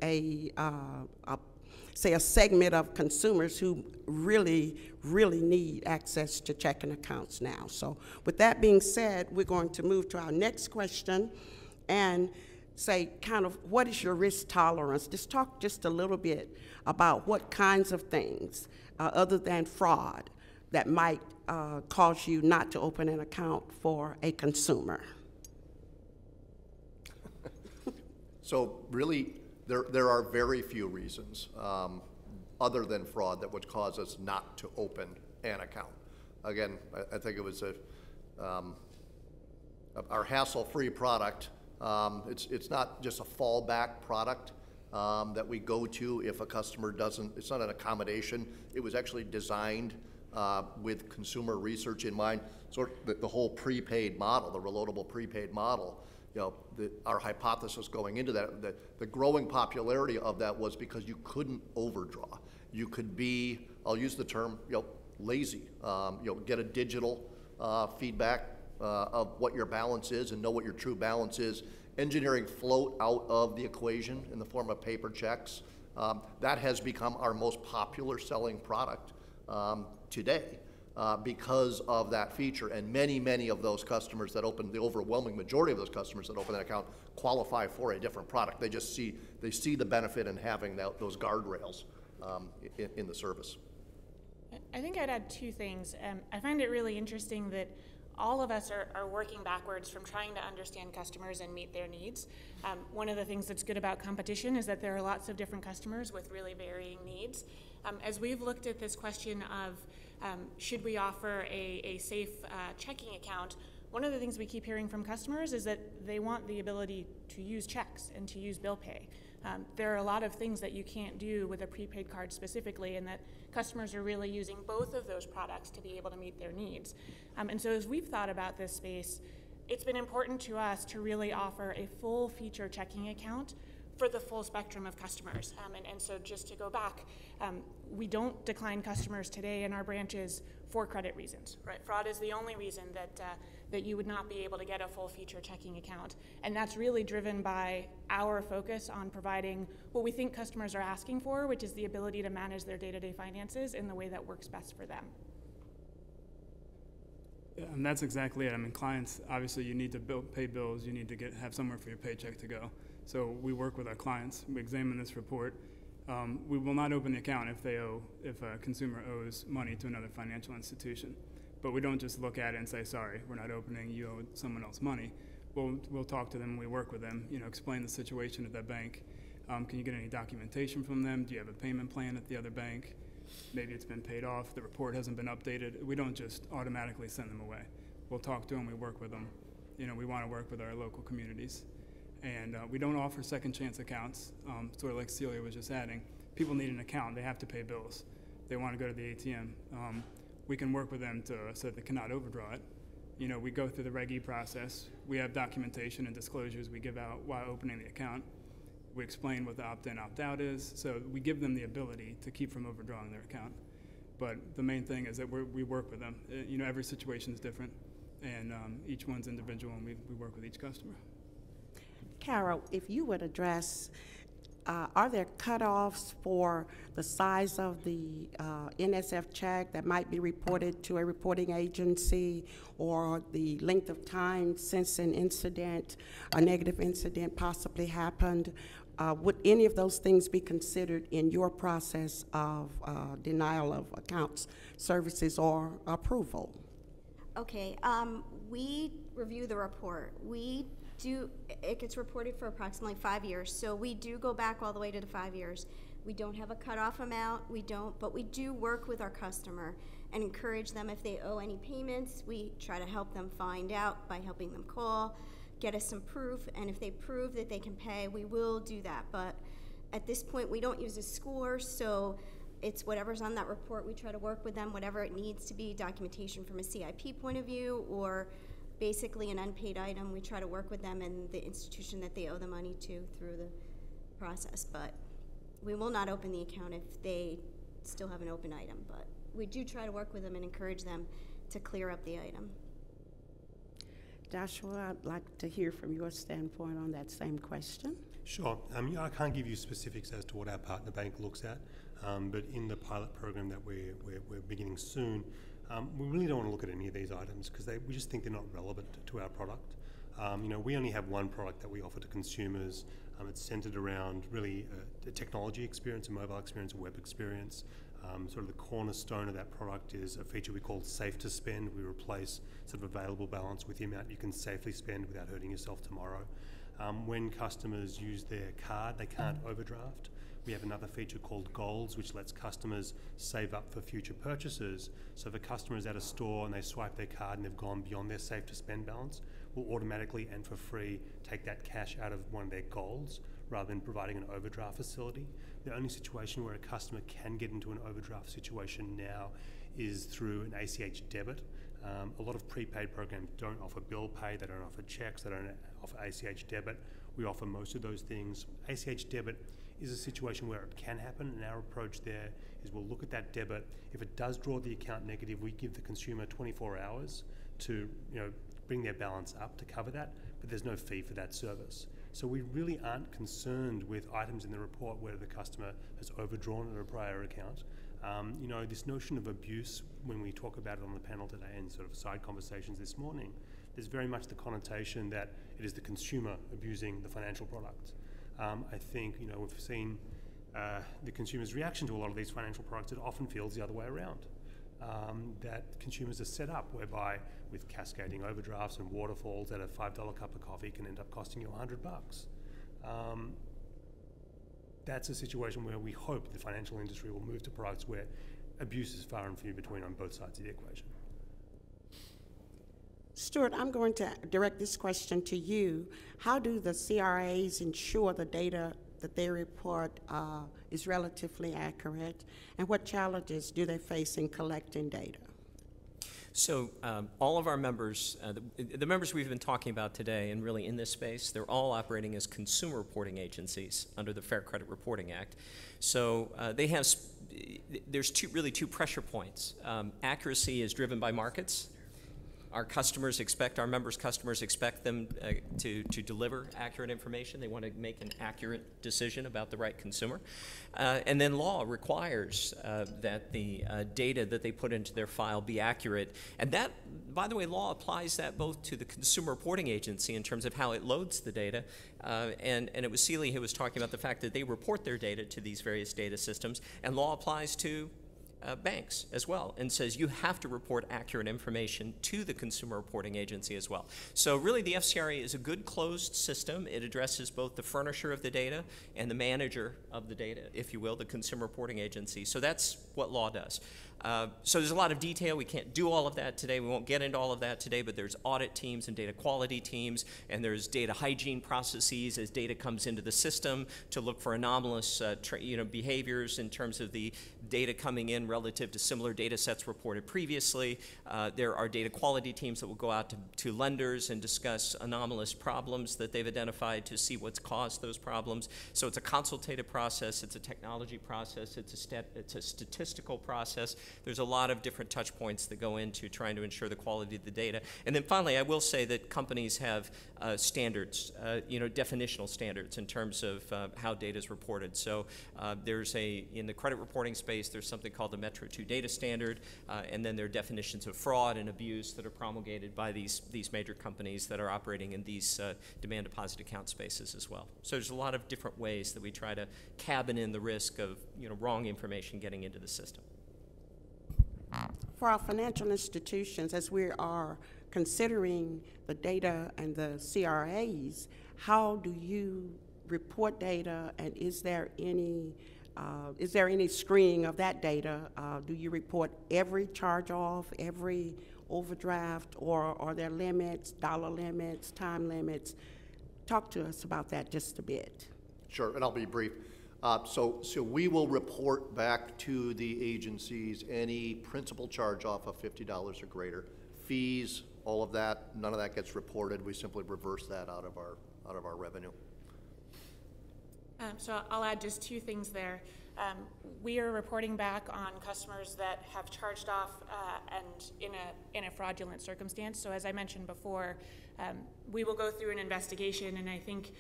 say a segment of consumers who really need access to checking accounts now. So with that being said, we're going to move to our next question and say kind of what is your risk tolerance? Just talk just a little bit about what kinds of things other than fraud that might cause you not to open an account for a consumer. So really, there are very few reasons other than fraud that would cause us not to open an account. Again, I think it was our hassle-free product. It's not just a fallback product that we go to if a customer doesn't. It's not an accommodation. It was actually designed with consumer research in mind. Sort of the whole prepaid model, the reloadable prepaid model. You know, our hypothesis going into that, the growing popularity of that was because you couldn't overdraw. You could be, I'll use the term, lazy. Get a digital feedback of what your balance is and know what your true balance is. Engineering float out of the equation in the form of paper checks. That has become our most popular selling product today. Because of that feature, and many of those customers that open, the overwhelming majority of those customers that open that account qualify for a different product. They just see the benefit in having those guardrails in the service. I think I'd add two things. I find it really interesting that all of us are working backwards from trying to understand customers and meet their needs. One of the things that's good about competition is that there are lots of different customers with really varying needs. As we've looked at this question of should we offer a safe checking account, one of the things we keep hearing from customers is that they want the ability to use checks and to use bill pay. There are a lot of things that you can't do with a prepaid card specifically, and that customers are really using both of those products to be able to meet their needs. And so as we've thought about this space, it's been important to us to really offer a full feature checking account for the full spectrum of customers. And so just to go back, we don't decline customers today in our branches for credit reasons, right? Fraud is the only reason that you would not be able to get a full feature checking account. And that's really driven by our focus on providing what we think customers are asking for, which is the ability to manage their day-to-day finances in the way that works best for them. And that's exactly it. I mean, clients, obviously you need to pay bills, you need to have somewhere for your paycheck to go. So we work with our clients, we examine this report. We will not open the account if a consumer owes money to another financial institution. But we don't just look at it and say, sorry, we're not opening, you owe someone else money. We'll talk to them, we work with them, explain the situation at that bank. Can you get any documentation from them? Do you have a payment plan at the other bank? maybe it's been paid off, the report hasn't been updated. We don't just automatically send them away. We'll talk to them, we work with them. We want to work with our local communities. And we don't offer second chance accounts, sort of like Celia was just adding. People need an account, they have to pay bills. They want to go to the ATM. We can work with them so that they cannot overdraw it. We go through the Reg E process. We have documentation and disclosures we give out while opening the account. We explain what the opt-in, opt-out is, so we give them the ability to keep from overdrawing their account. But the main thing is that we work with them. Every situation is different, and each one's individual, and we work with each customer. Carol, if you would address, are there cutoffs for the size of the NSF check that might be reported to a reporting agency, or the length of time since an incident, a negative incident possibly happened? Would any of those things be considered in your process of denial of accounts, services, or approval? Okay, we review the report. It gets reported for approximately 5 years, so we do go back all the way to the 5 years. We don't have a cutoff amount, but we do work with our customer and encourage them if they owe any payments. We try to help them find out by helping them call, get us some proof, and if they prove that they can pay, we will do that. But at this point, we don't use a score, so it's whatever's on that report. We try to work with them, whatever it needs to be, documentation from a CIP point of view, or basically an unpaid item. We try to work with them and the institution that they owe the money to through the process. But we will not open the account if they still have an open item. But we do try to work with them and encourage them to clear up the item. Joshua, I'd like to hear from your standpoint on that same question. Sure. I can't give you specifics as to what our partner bank looks at, but in the pilot program that we're beginning soon, we really don't want to look at any of these items because we just think they're not relevant to our product. We only have one product that we offer to consumers. It's centered around really a technology experience, a mobile experience, a web experience. Sort of the cornerstone of that product is a feature we call Safe to Spend. We replace sort of available balance with the amount you can safely spend without hurting yourself tomorrow. When customers use their card, they can't overdraft. We have another feature called Goals, which lets customers save up for future purchases. So if a customer is at a store and they swipe their card and they've gone beyond their Safe to Spend balance, we'll automatically and for free take that cash out of one of their goals rather than providing an overdraft facility. The only situation where a customer can get into an overdraft situation now is through an ACH debit. A lot of prepaid programs don't offer bill pay, they don't offer checks, they don't offer ACH debit. We offer most of those things. ACH debit is a situation where it can happen, and our approach there is we'll look at that debit. If it does draw the account negative, we give the consumer 24 hours to bring their balance up to cover that, but there's no fee for that service. So we really aren't concerned with items in the report where the customer has overdrawn at a prior account. This notion of abuse, when we talk about it on the panel today and sort of side conversations this morning, there's very much the connotation that it is the consumer abusing the financial product. I think, we've seen the consumer's reaction to a lot of these financial products. It often feels the other way around. That consumers are set up whereby with cascading overdrafts and waterfalls at a $5 cup of coffee can end up costing you $100. That's a situation where we hope the financial industry will move to products where abuse is far and few between on both sides of the equation. Stuart, I'm going to direct this question to you. How do the CRAs ensure the data that they report is relatively accurate, and what challenges do they face in collecting data? So all of our members, the members we've been talking about today and really in this space, they're all operating as consumer reporting agencies under the Fair Credit Reporting Act. So there's really two pressure points. Accuracy is driven by markets. Our members' customers expect them to deliver accurate information. They want to make an accurate decision about the right consumer. And then law requires that the data that they put into their file be accurate. And that, by the way, law applies that both to the consumer reporting agency in terms of how it loads the data. And it was Celia who was talking about the fact that they report their data to these various data systems. And law applies to banks as well, and says you have to report accurate information to the Consumer Reporting Agency as well. So really the FCRA is a good closed system. It addresses both the furnisher of the data and the manager of the data, if you will, the Consumer Reporting Agency. So that's what law does. So there's a lot of detail. We can't do all of that today. We won't get into all of that today, but there's audit teams and data quality teams, and there's data hygiene processes as data comes into the system to look for anomalous behaviors in terms of the data coming in relative to similar data sets reported previously. There are data quality teams that will go out to lenders and discuss anomalous problems that they've identified to see what's caused those problems. So it's a consultative process, it's a technology process, it's a statistical process. There's a lot of different touch points that go into trying to ensure the quality of the data. And then finally, I will say that companies have standards, definitional standards in terms of how data is reported. So in the credit reporting space, there's something called the Metro 2 data standard, and then there are definitions of fraud and abuse that are promulgated by these major companies that are operating in these demand deposit account spaces as well. So there's a lot of different ways that we try to cabin in the risk of wrong information getting into the system. For our financial institutions, as we are considering the data and the CRAs, how do you report data, and is there any screening of that data? Do you report every charge-off, every overdraft, or are there limits, dollar limits, time limits? Talk to us about that just a bit. Sure, and I'll be brief. So we will report back to the agencies any principal charge-off of $50 or greater. Fees, all of that, none of that gets reported. We simply reverse that out of our revenue. So I'll add just two things there. We are reporting back on customers that have charged off and in a fraudulent circumstance. So as I mentioned before, we will go through an investigation, and I think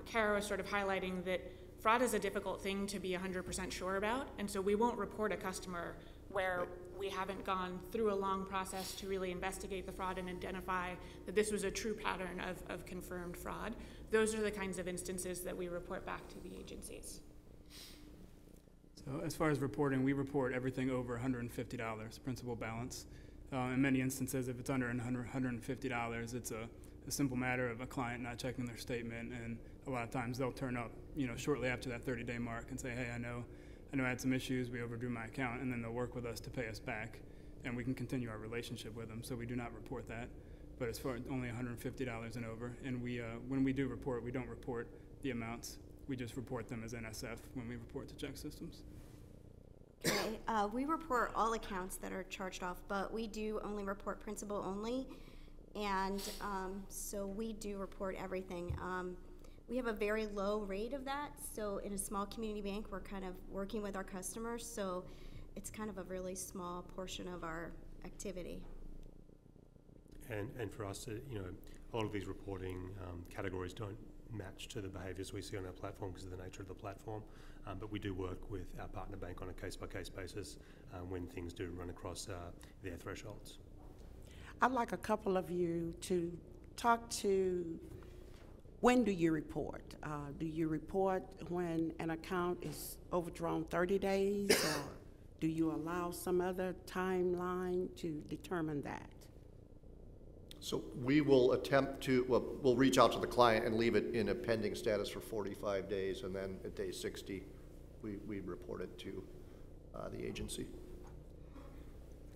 Kara was sort of highlighting that fraud is a difficult thing to be 100% sure about, and so we won't report a customer where we haven't gone through a long process to really investigate the fraud and identify that this was a true pattern of confirmed fraud. Those are the kinds of instances that we report back to the agencies. So as far as reporting, we report everything over $150 principal balance. In many instances, if it's under $150, it's a simple matter of a client not checking their statement, and a lot of times they'll turn up, shortly after that 30-day mark and say, hey, I know I had some issues, we overdrew my account, and then they'll work with us to pay us back, and we can continue our relationship with them. So we do not report that, but as far as only $150 and over, and when we do report, we don't report the amounts. We just report them as NSF when we report to check systems. Okay, we report all accounts that are charged off, but we do only report principal only, and so we do report everything. We have a very low rate of that, so in a small community bank, we're kind of working with our customers, so it's kind of a really small portion of our activity. And for us, a lot of these reporting categories don't match to the behaviours we see on our platform because of the nature of the platform, but we do work with our partner bank on a case-by-case basis when things do run across their thresholds. I'd like a couple of you to talk to, when do you report? Do you report when an account is overdrawn 30 days, or do you allow some other timeline to determine that? So we will attempt to, we'll reach out to the client and leave it in a pending status for 45 days, and then at day 60, we report it to the agency.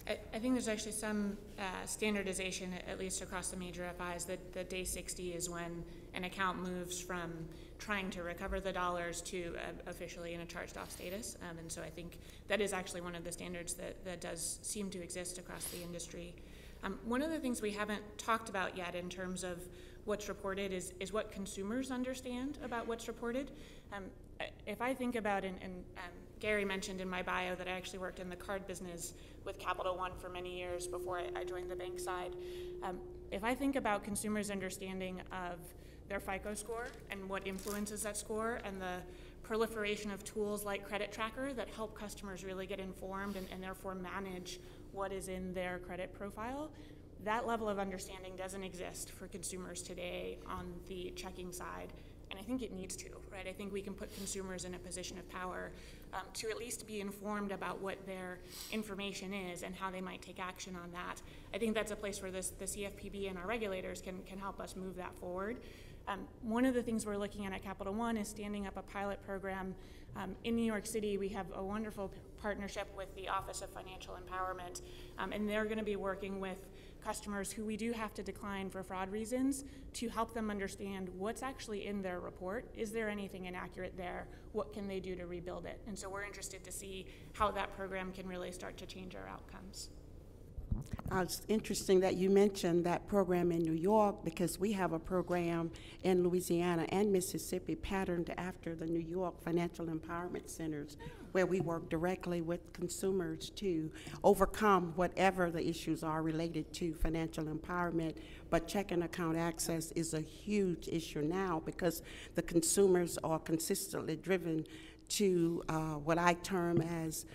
I think there's actually some standardization, at least across the major FIs, that day 60 is when an account moves from trying to recover the dollars to officially in a charged-off status. And so I think that is actually one of the standards that does seem to exist across the industry. One of the things we haven't talked about yet in terms of what's reported is what consumers understand about what's reported. If I think about, and Gary mentioned in my bio that I actually worked in the card business with Capital One for many years before I joined the bank side. If I think about consumers' understanding of their FICO score and what influences that score, and the proliferation of tools like Credit Tracker that help customers really get informed and therefore manage what is in their credit profile, that level of understanding doesn't exist for consumers today on the checking side. And I think it needs to, right? I think we can put consumers in a position of power to at least be informed about what their information is and how they might take action on that. I think that's a place where the CFPB and our regulators can help us move that forward. One of the things we're looking at Capital One is standing up a pilot program. In New York City, we have a wonderful partnership with the Office of Financial Empowerment, and they're going to be working with customers who we do have to decline for fraud reasons to help them understand what's actually in their report. Is there anything inaccurate there? What can they do to rebuild it? And so we're interested to see how that program can really start to change our outcomes. It's interesting that you mentioned that program in New York, because we have a program in Louisiana and Mississippi patterned after the New York Financial Empowerment Centers, where we work directly with consumers to overcome whatever the issues are related to financial empowerment. But checking account access is a huge issue now because the consumers are consistently driven to what I term as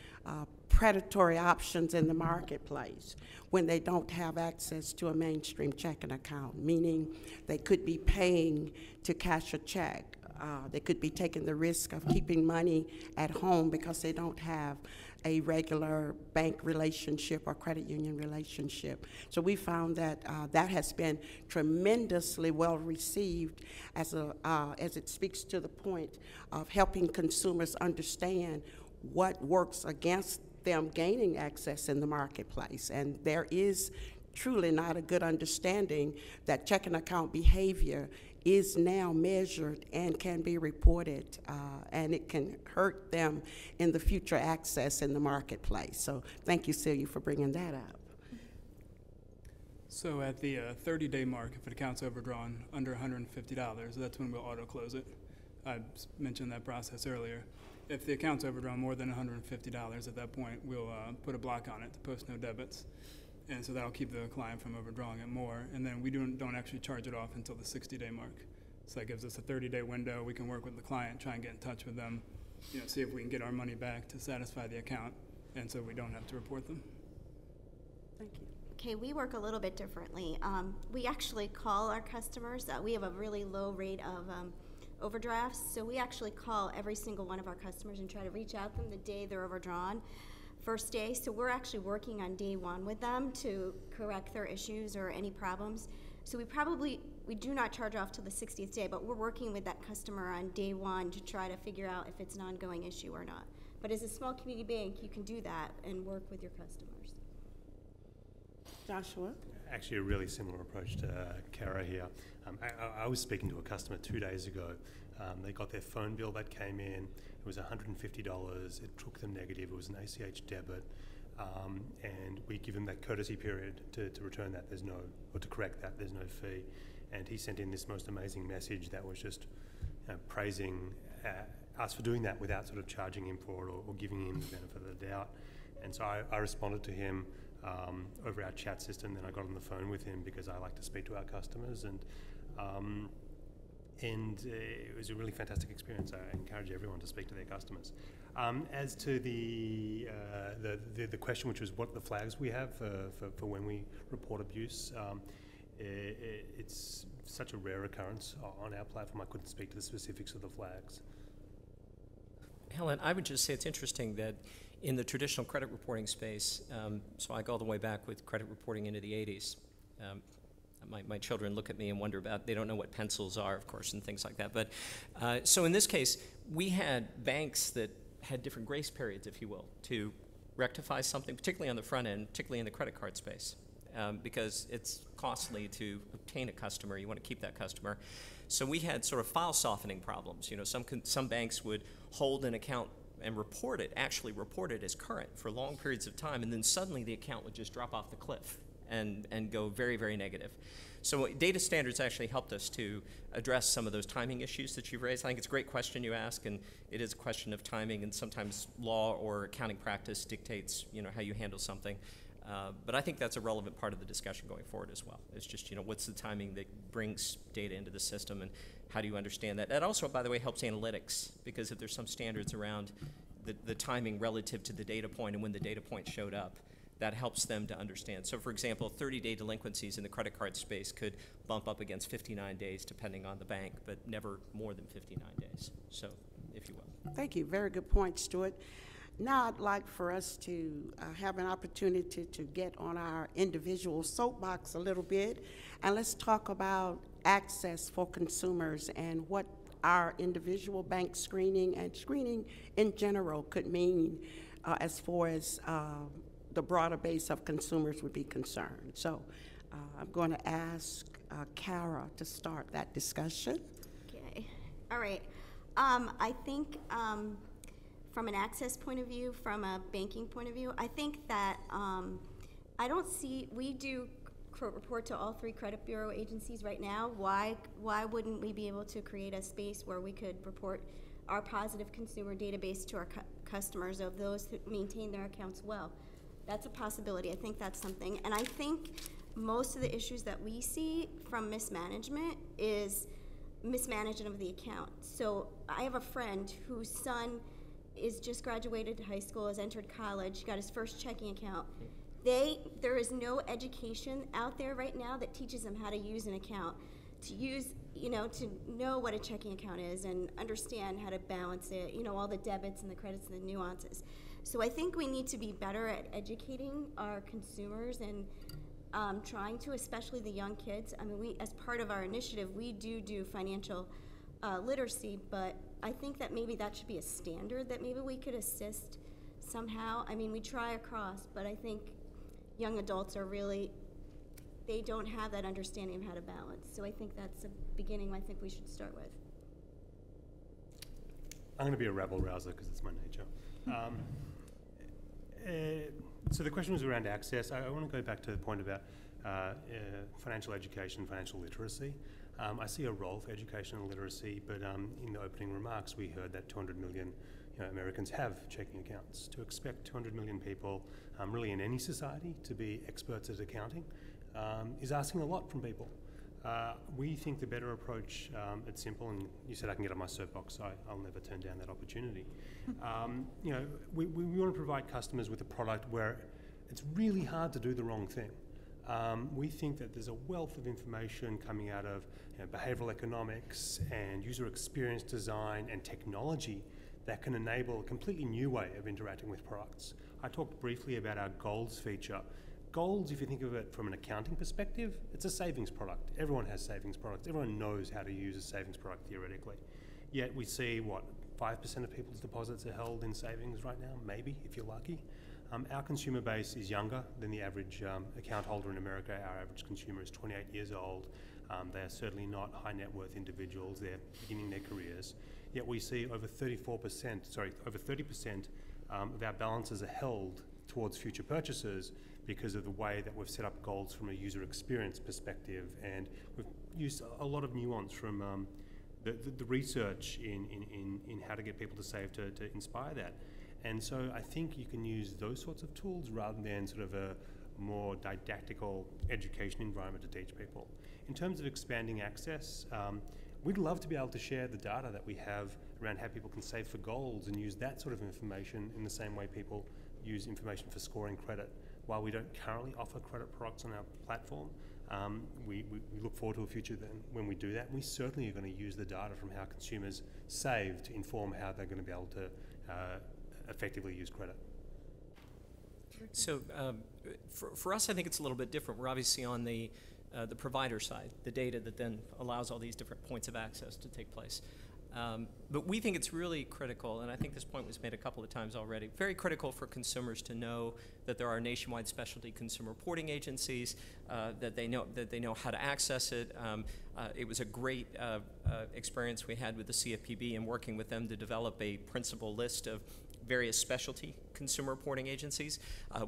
predatory options in the marketplace when they don't have access to a mainstream checking account, meaning they could be paying to cash a check. They could be taking the risk of keeping money at home because they don't have a regular bank relationship or credit union relationship. So we found that that has been tremendously well received as it speaks to the point of helping consumers understand what works against them gaining access in the marketplace. And there is truly not a good understanding that checking account behavior is now measured and can be reported, and it can hurt them in the future access in the marketplace. So thank you, Celia, for bringing that up. So at the 30-day mark, if an account's overdrawn under $150, that's when we'll auto-close it. I mentioned that process earlier. If the account's overdrawn more than $150, at that point, we'll put a block on it to post no debits. And so that'll keep the client from overdrawing it more. And then we don't actually charge it off until the 60-day mark. So that gives us a 30-day window. We can work with the client, try and get in touch with them, see if we can get our money back to satisfy the account, and so we don't have to report them. Thank you. Okay, we work a little bit differently. We actually call our customers. We have a really low rate of overdrafts, so we actually call every single one of our customers and try to reach out to them the day they're overdrawn. First day, so we're actually working on day one with them to correct their issues or any problems. So we do not charge off till the 60th day, but we're working with that customer on day one to try to figure out if it's an ongoing issue or not. But as a small community bank, you can do that and work with your customers. Joshua? Actually, a really similar approach to Kara here. I was speaking to a customer 2 days ago. They got their phone bill that came in. It was $150. It took them negative. It was an ACH debit. And we give them that courtesy period to return that. Or to correct that. There's no fee. And he sent in this most amazing message that was just praising us for doing that without sort of charging him for it or giving him the benefit of the doubt. And so I responded to him over our chat system. Then I got on the phone with him because I like to speak to our customers. And it was a really fantastic experience. I encourage everyone to speak to their customers. As to the question, which was what the flags we have for when we report abuse, it's such a rare occurrence on our platform. I couldn't speak to the specifics of the flags. Helen, I would just say it's interesting that in the traditional credit reporting space, so I go all the way back with credit reporting into the 80s. My children look at me and wonder about, they don't know what pencils are, of course, and things like that. But so in this case, we had banks that had different grace periods, if you will, to rectify something, particularly on the front end, particularly in the credit card space, because it's costly to obtain a customer. You want to keep that customer. So we had sort of file softening problems. Some banks would hold an account and actually report it as current for long periods of time, and then suddenly the account would just drop off the cliff and go very, very negative. So data standards actually helped us to address some of those timing issues that you've raised. I think it's a great question you ask, and it is a question of timing, and sometimes law or accounting practice dictates how you handle something. But I think that's a relevant part of the discussion going forward as well. It's just, what's the timing that brings data into the system, and how do you understand that? That also, by the way, helps analytics, because if there's some standards around the timing relative to the data point and when the data point showed up, that helps them to understand. So for example, 30-day delinquencies in the credit card space could bump up against 59 days depending on the bank, but never more than 59 days, so if you will. Thank you. Very good point, Stuart. Now I'd like for us to have an opportunity to get on our individual soapbox a little bit, and let's talk about access for consumers and what our individual bank screening and screening in general could mean as far as the broader base of consumers would be concerned. So I'm going to ask Kara to start that discussion. Okay. All right. I think from an access point of view, from a banking point of view, I think that I don't see, we do report to all 3 credit bureau agencies right now. Why wouldn't we be able to create a space where we could report our positive consumer database to our customers of those who maintain their accounts well? That's a possibility. I think that's something. And I think most of the issues that we see from mismanagement is mismanagement of the account. So I have a friend whose son is just graduated high school, has entered college, got his first checking account. There is no education out there right now that teaches them how to use an account, to use, to know what a checking account is and understand how to balance it, all the debits and the credits and the nuances. So I think we need to be better at educating our consumers and trying to, especially the young kids. I mean, we, as part of our initiative, we do financial literacy, but I think that maybe that should be a standard that maybe we could assist somehow. I mean, we try across, but I think young adults are really, they don't have that understanding of how to balance. So I think that's a beginning I think we should start with. I'm going to be a rabble rouser because it's my nature. So the question was around access. I want to go back to the point about financial education, financial literacy. I see a role for education and literacy, but in the opening remarks we heard that 200 million Americans have checking accounts. To expect 200 million people, really in any society, to be experts at accounting is asking a lot from people. We think the better approach, it's simple, and you said I can get on my soapbox, so I'll never turn down that opportunity. We want to provide customers with a product where it's really hard to do the wrong thing. We think that there's a wealth of information coming out of behavioral economics and user experience design and technology that can enable a completely new way of interacting with products. I talked briefly about our Golds feature. Golds, if you think of it from an accounting perspective, it's a savings product. Everyone has savings products. Everyone knows how to use a savings product theoretically. Yet we see, 5% of people's deposits are held in savings right now, maybe, if you're lucky. Our consumer base is younger than the average account holder in America. Our average consumer is 28 years old. They are certainly not high net worth individuals. They're beginning their careers. Yet we see over 30% of our balances are held towards future purchases because of the way that we've set up Golds from a user experience perspective. And we've used a lot of nuance from the research in how to get people to save to inspire that. And so I think you can use those sorts of tools rather than sort of a more didactical education environment to teach people. In terms of expanding access, we'd love to be able to share the data that we have around how people can save for Golds and use that sort of information in the same way people use information for scoring credit. While we don't currently offer credit products on our platform, we look forward to a future then when we do that. We certainly are going to use the data from how consumers save to inform how they're going to be able to effectively use credit. So for us, I think it's a little bit different. We're obviously on the provider side, the data that then allows all these different points of access to take place. But we think it's really critical, and I think this point was made a couple of times already, very critical for consumers to know that there are nationwide specialty consumer reporting agencies, that they know how to access it. It was a great experience we had with the CFPB and working with them to develop a principal list of various specialty consumer reporting agencies.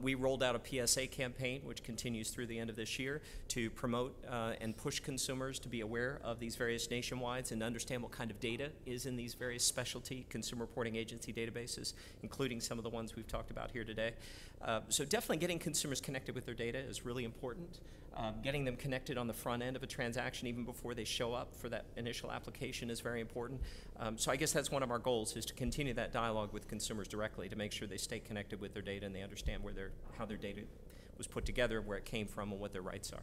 We rolled out a PSA campaign, which continues through the end of this year, to promote and push consumers to be aware of these various nationwides and understand what kind of data is in these various specialty consumer reporting agency databases, including some of the ones we've talked about here today. So definitely getting consumers connected with their data is really important. Getting them connected on the front end of a transaction even before they show up for that initial application is very important. So I guess that's one of our goals, is to continue that dialogue with consumers directly to make sure they stay stay connected with their data and they understand how their data was put together, where it came from, and what their rights are.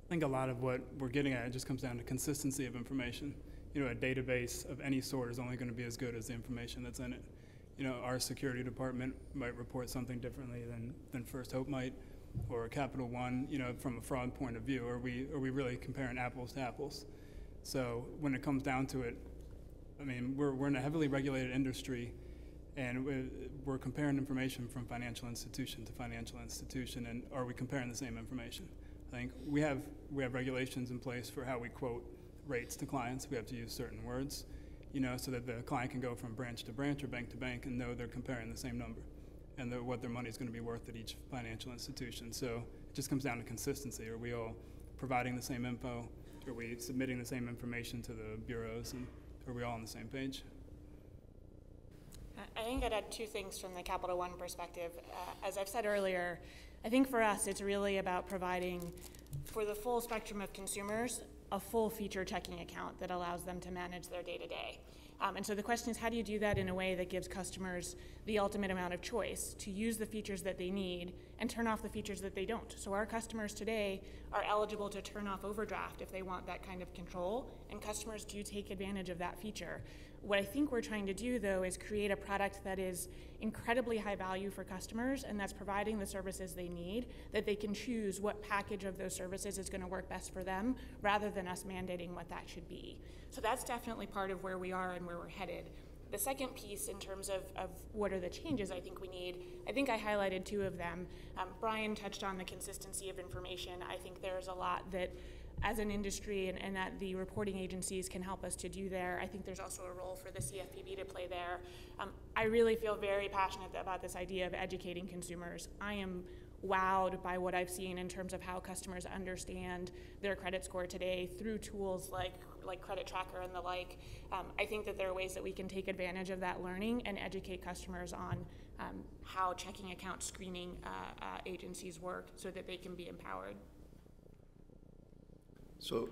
I think a lot of what we're getting at just comes down to consistency of information. You know, a database of any sort is only going to be as good as the information that's in it. You know, our security department might report something differently than First Hope might, or Capital One, you know, from a fraud point of view. Are we really comparing apples to apples? So when it comes down to it, I mean, we're in a heavily regulated industry, and we're comparing information from financial institution to financial institution, and are we comparing the same information? I think we have regulations in place for how we quote rates to clients. We have to use certain words, you know, so that the client can go from branch to branch or bank to bank and know they're comparing the same number and what their money is going to be worth at each financial institution. So it just comes down to consistency. Are we all providing the same info? Are we submitting the same information to the bureaus? And are we all on the same page? I think I'd add two things from the Capital One perspective. As I've said earlier, I think for us it's really about providing, for the full spectrum of consumers, a full feature checking account that allows them to manage their day-to-day. And so the question is, how do you do that in a way that gives customers the ultimate amount of choice to use the features that they need and turn off the features that they don't? So our customers today are eligible to turn off overdraft if they want that kind of control, and customers do take advantage of that feature. What I think we're trying to do, though, is create a product that is incredibly high value for customers and that's providing the services they need, that they can choose what package of those services is going to work best for them rather than us mandating what that should be. So that's definitely part of where we are and where we're headed. The second piece in terms of what are the changes I think we need, I think I highlighted two of them. Brian touched on the consistency of information. I think there's a lot that as an industry and that the reporting agencies can help us to do there. I think there's also a role for the CFPB to play there. I really feel very passionate about this idea of educating consumers. I am wowed by what I've seen in terms of how customers understand their credit score today through tools like Credit Tracker and the like. I think that there are ways that we can take advantage of that learning and educate customers on how checking account screening agencies work so that they can be empowered. So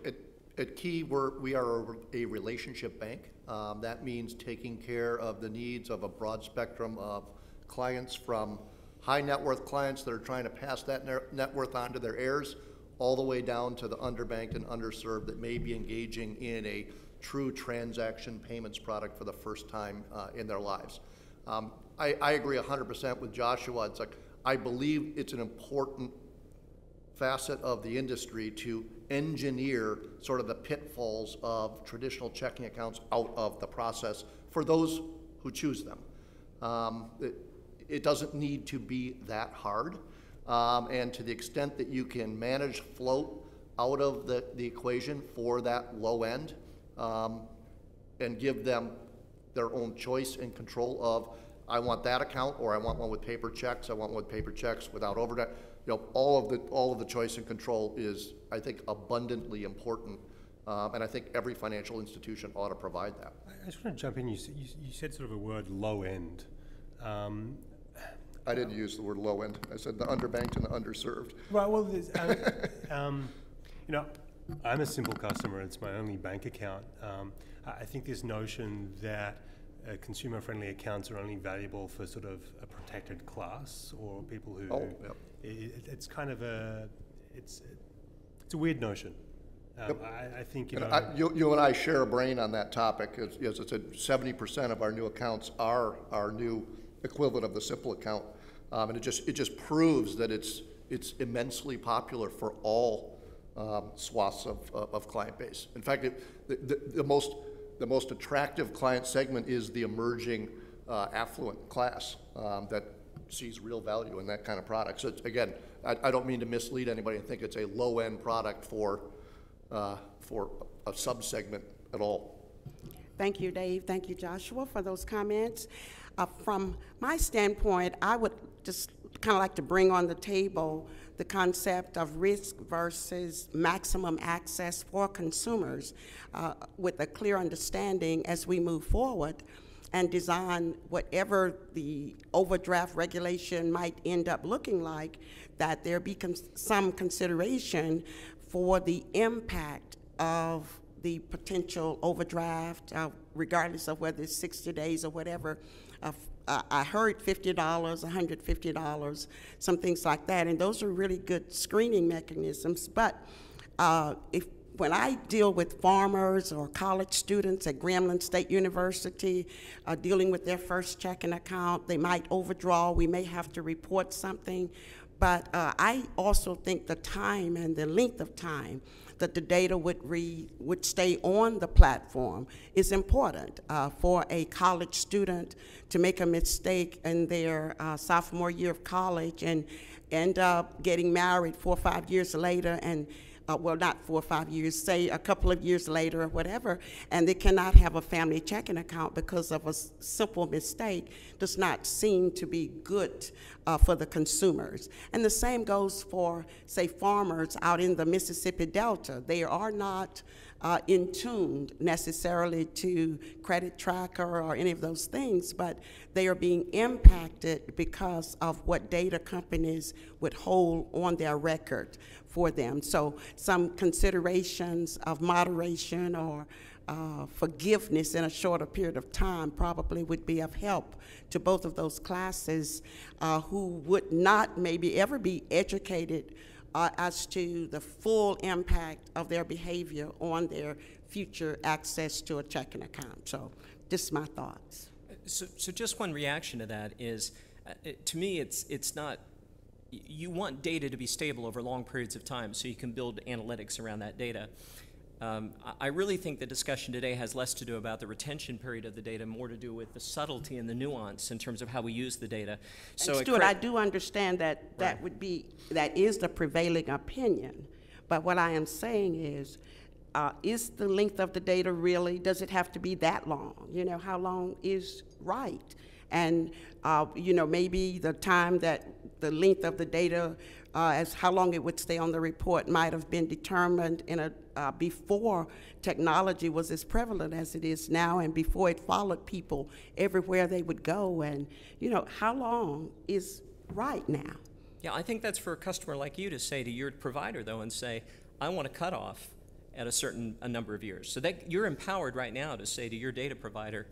at Key, we are a relationship bank. That means taking care of the needs of a broad spectrum of clients, from high net worth clients that are trying to pass that net worth on to their heirs, all the way down to the underbanked and underserved that may be engaging in a true transaction payments product for the first time in their lives. I agree 100% with Joshua. It's like, I believe it's an important facet of the industry to engineer sort of the pitfalls of traditional checking accounts out of the process for those who choose them. It doesn't need to be that hard. And to the extent that you can manage float out of the equation for that low end and give them their own choice and control of, I want that account, or I want one with paper checks, I want one with paper checks without overdraft. You know, all of the choice and control is, I think, abundantly important, and I think every financial institution ought to provide that. I just want to jump in. You said sort of a word, low end. I didn't use the word low end. I said the underbanked and the underserved. Well, you know, I'm a simple customer. It's my only bank account. I think this notion that consumer-friendly accounts are only valuable for sort of a protected class or people who. Oh, yep. It's kind of it's a weird notion. Yep. I think you and I share a brain on that topic. As I said, 70% of our new accounts are our new equivalent of the simple account, and it just proves that it's immensely popular for all swaths of client base. In fact, the most attractive client segment is the emerging affluent class that sees real value in that kind of product. So again, I don't mean to mislead anybody and think it's a low-end product for a sub-segment at all. Thank you, Dave. Thank you, Joshua, for those comments. From my standpoint, I would just kind of like to bring on the table the concept of risk versus maximum access for consumers with a clear understanding as we move forward and design whatever the overdraft regulation might end up looking like, that there be some consideration for the impact of the potential overdraft, regardless of whether it's 60 days or whatever, I heard $50, $150, some things like that, and those are really good screening mechanisms. But when I deal with farmers or college students at Grambling State University, dealing with their first checking account, they might overdraw. We may have to report something. But I also think the time and the length of time that the data would stay on the platform is important for a college student to make a mistake in their sophomore year of college and end up getting married 4 or 5 years later, and well, not 4 or 5 years, say a couple of years later or whatever, and they cannot have a family checking account because of a simple mistake, does not seem to be good for the consumers. And the same goes for, say, farmers out in the Mississippi Delta. They are not in tune necessarily to Credit Tracker or any of those things, but they are being impacted because of what data companies would hold on their record for them. So some considerations of moderation or forgiveness in a shorter period of time probably would be of help to both of those classes who would not maybe ever be educated as to the full impact of their behavior on their future access to a checking account. So just my thoughts. So just one reaction to that is, to me, it's not, you want data to be stable over long periods of time so you can build analytics around that data. I really think the discussion today has less to do about the retention period of the data, more to do with the subtlety and the nuance in terms of how we use the data. So and Stuart, I do understand that that is the prevailing opinion, but what I am saying is the length of the data really, does it have to be that long? You know, how long is right? And, you know, maybe the time that the length of the data as how long it would stay on the report might have been determined in before technology was as prevalent as it is now, and before it followed people everywhere they would go. And, you know, how long is right now? Yeah, I think that's for a customer like you to say to your provider, though, and say, I want a cutoff at a number of years. So that you're empowered right now to say to your data provider,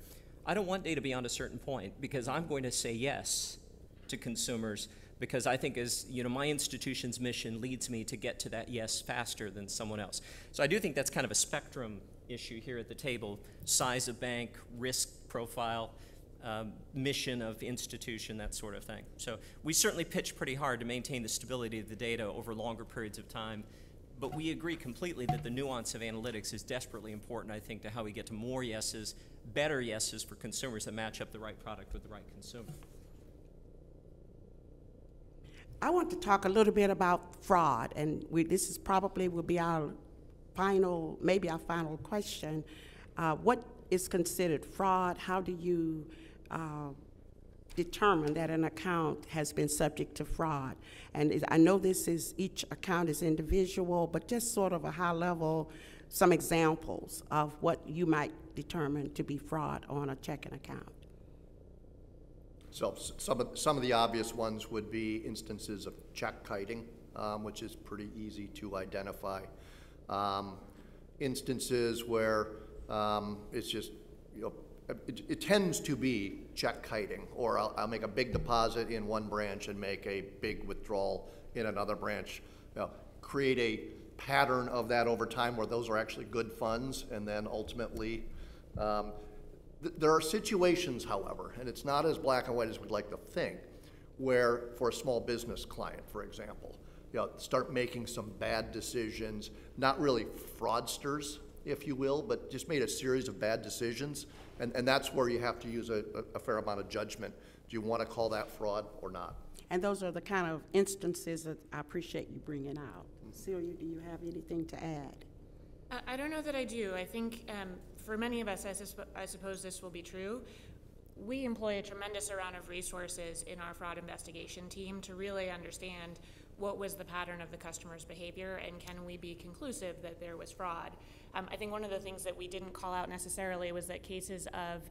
I don't want data beyond a certain point because I'm going to say yes to consumers, because I think, as you know, my institution's mission leads me to get to that yes faster than someone else. So I do think that's kind of a spectrum issue here at the table: size of bank, risk profile, mission of institution, that sort of thing. So we certainly pitch pretty hard to maintain the stability of the data over longer periods of time, but we agree completely that the nuance of analytics is desperately important, I think, to how we get to more yeses, better yeses for consumers that match up the right product with the right consumer. I want to talk a little bit about fraud, and this is probably will be our final, maybe our final question. What is considered fraud? How do you determine that an account has been subject to fraud? And I know each account is individual, but just sort of a high level, some examples of what you might determine to be fraud on a checking account. So some of the obvious ones would be instances of check kiting, which is pretty easy to identify. Instances where it's just, you know, it tends to be check kiting, or I'll make a big deposit in one branch and make a big withdrawal in another branch. You know, create a pattern of that over time where those are actually good funds, and then ultimately there are situations, however, and it's not as black and white as we'd like to think, where for a small business client, for example, you know, start making some bad decisions, not really fraudsters, if you will, but just made a series of bad decisions, and that's where you have to use a fair amount of judgment. Do you want to call that fraud or not? And those are the kind of instances that I appreciate you bringing out. Celia, do you have anything to add? I don't know that I do. I think for many of us, I suppose this will be true. We employ a tremendous amount of resources in our fraud investigation team to really understand what was the pattern of the customer's behavior, and can we be conclusive that there was fraud? I think one of the things that we didn't call out necessarily was that cases of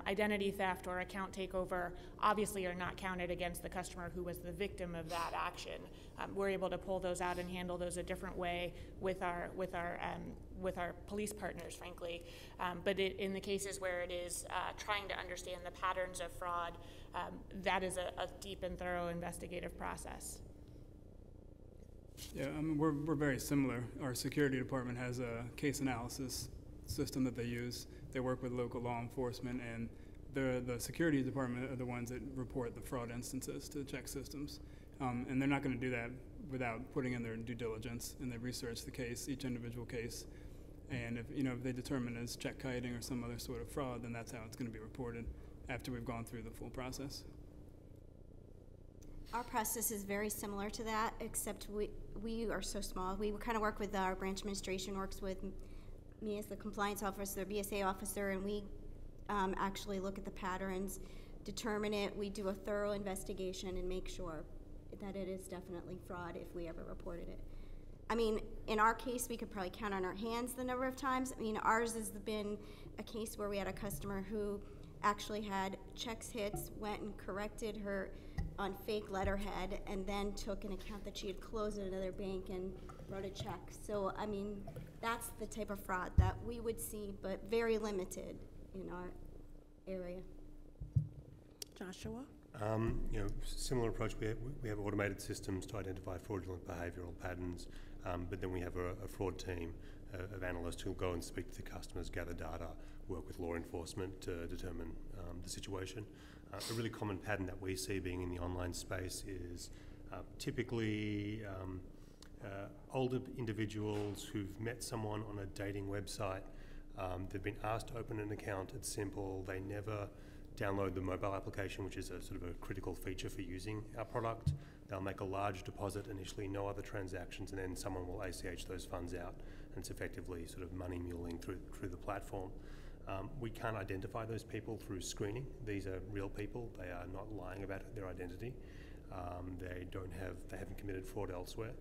identity theft or account takeover obviously are not counted against the customer who was the victim of that action. We're able to pull those out and handle those a different way with our police partners, frankly. But in the cases where it is trying to understand the patterns of fraud, that is a deep and thorough investigative process. Yeah, I mean, we're very similar. Our security department has a case analysis system that they use. They work with local law enforcement, and the security department are the ones that report the fraud instances to check systems. And they're not going to do that without putting in their due diligence, and they research the case, each individual case. And if they determine it's check kiting or some other sort of fraud, then that's how it's going to be reported after we've gone through the full process. Our process is very similar to that, except we are so small. We kind of work with our branch administration, works with me as the compliance officer, BSA officer, and we actually look at the patterns, determine it. We do a thorough investigation and make sure that it is definitely fraud if we ever reported it. I mean, in our case, we could probably count on our hands the number of times. I mean, ours has been a case where we had a customer who actually had checks hits, went and corrected her on fake letterhead, and then took an account that she had closed at another bank and wrote a check. So, I mean, that's the type of fraud that we would see, but very limited in our area. Joshua? Similar approach. We have automated systems to identify fraudulent behavioural patterns, but then we have a fraud team of analysts who will go and speak to the customers, gather data, work with law enforcement to determine the situation. A really common pattern that we see being in the online space is typically older individuals who've met someone on a dating website. They've been asked to open an account. It's simple. They never download the mobile application, which is a sort of a critical feature for using our product. They'll make a large deposit initially, no other transactions, and then someone will ACH those funds out, and it's effectively sort of money muling through the platform. We can't identify those people through screening. These are real people. They are not lying about their identity. They haven't committed fraud elsewhere.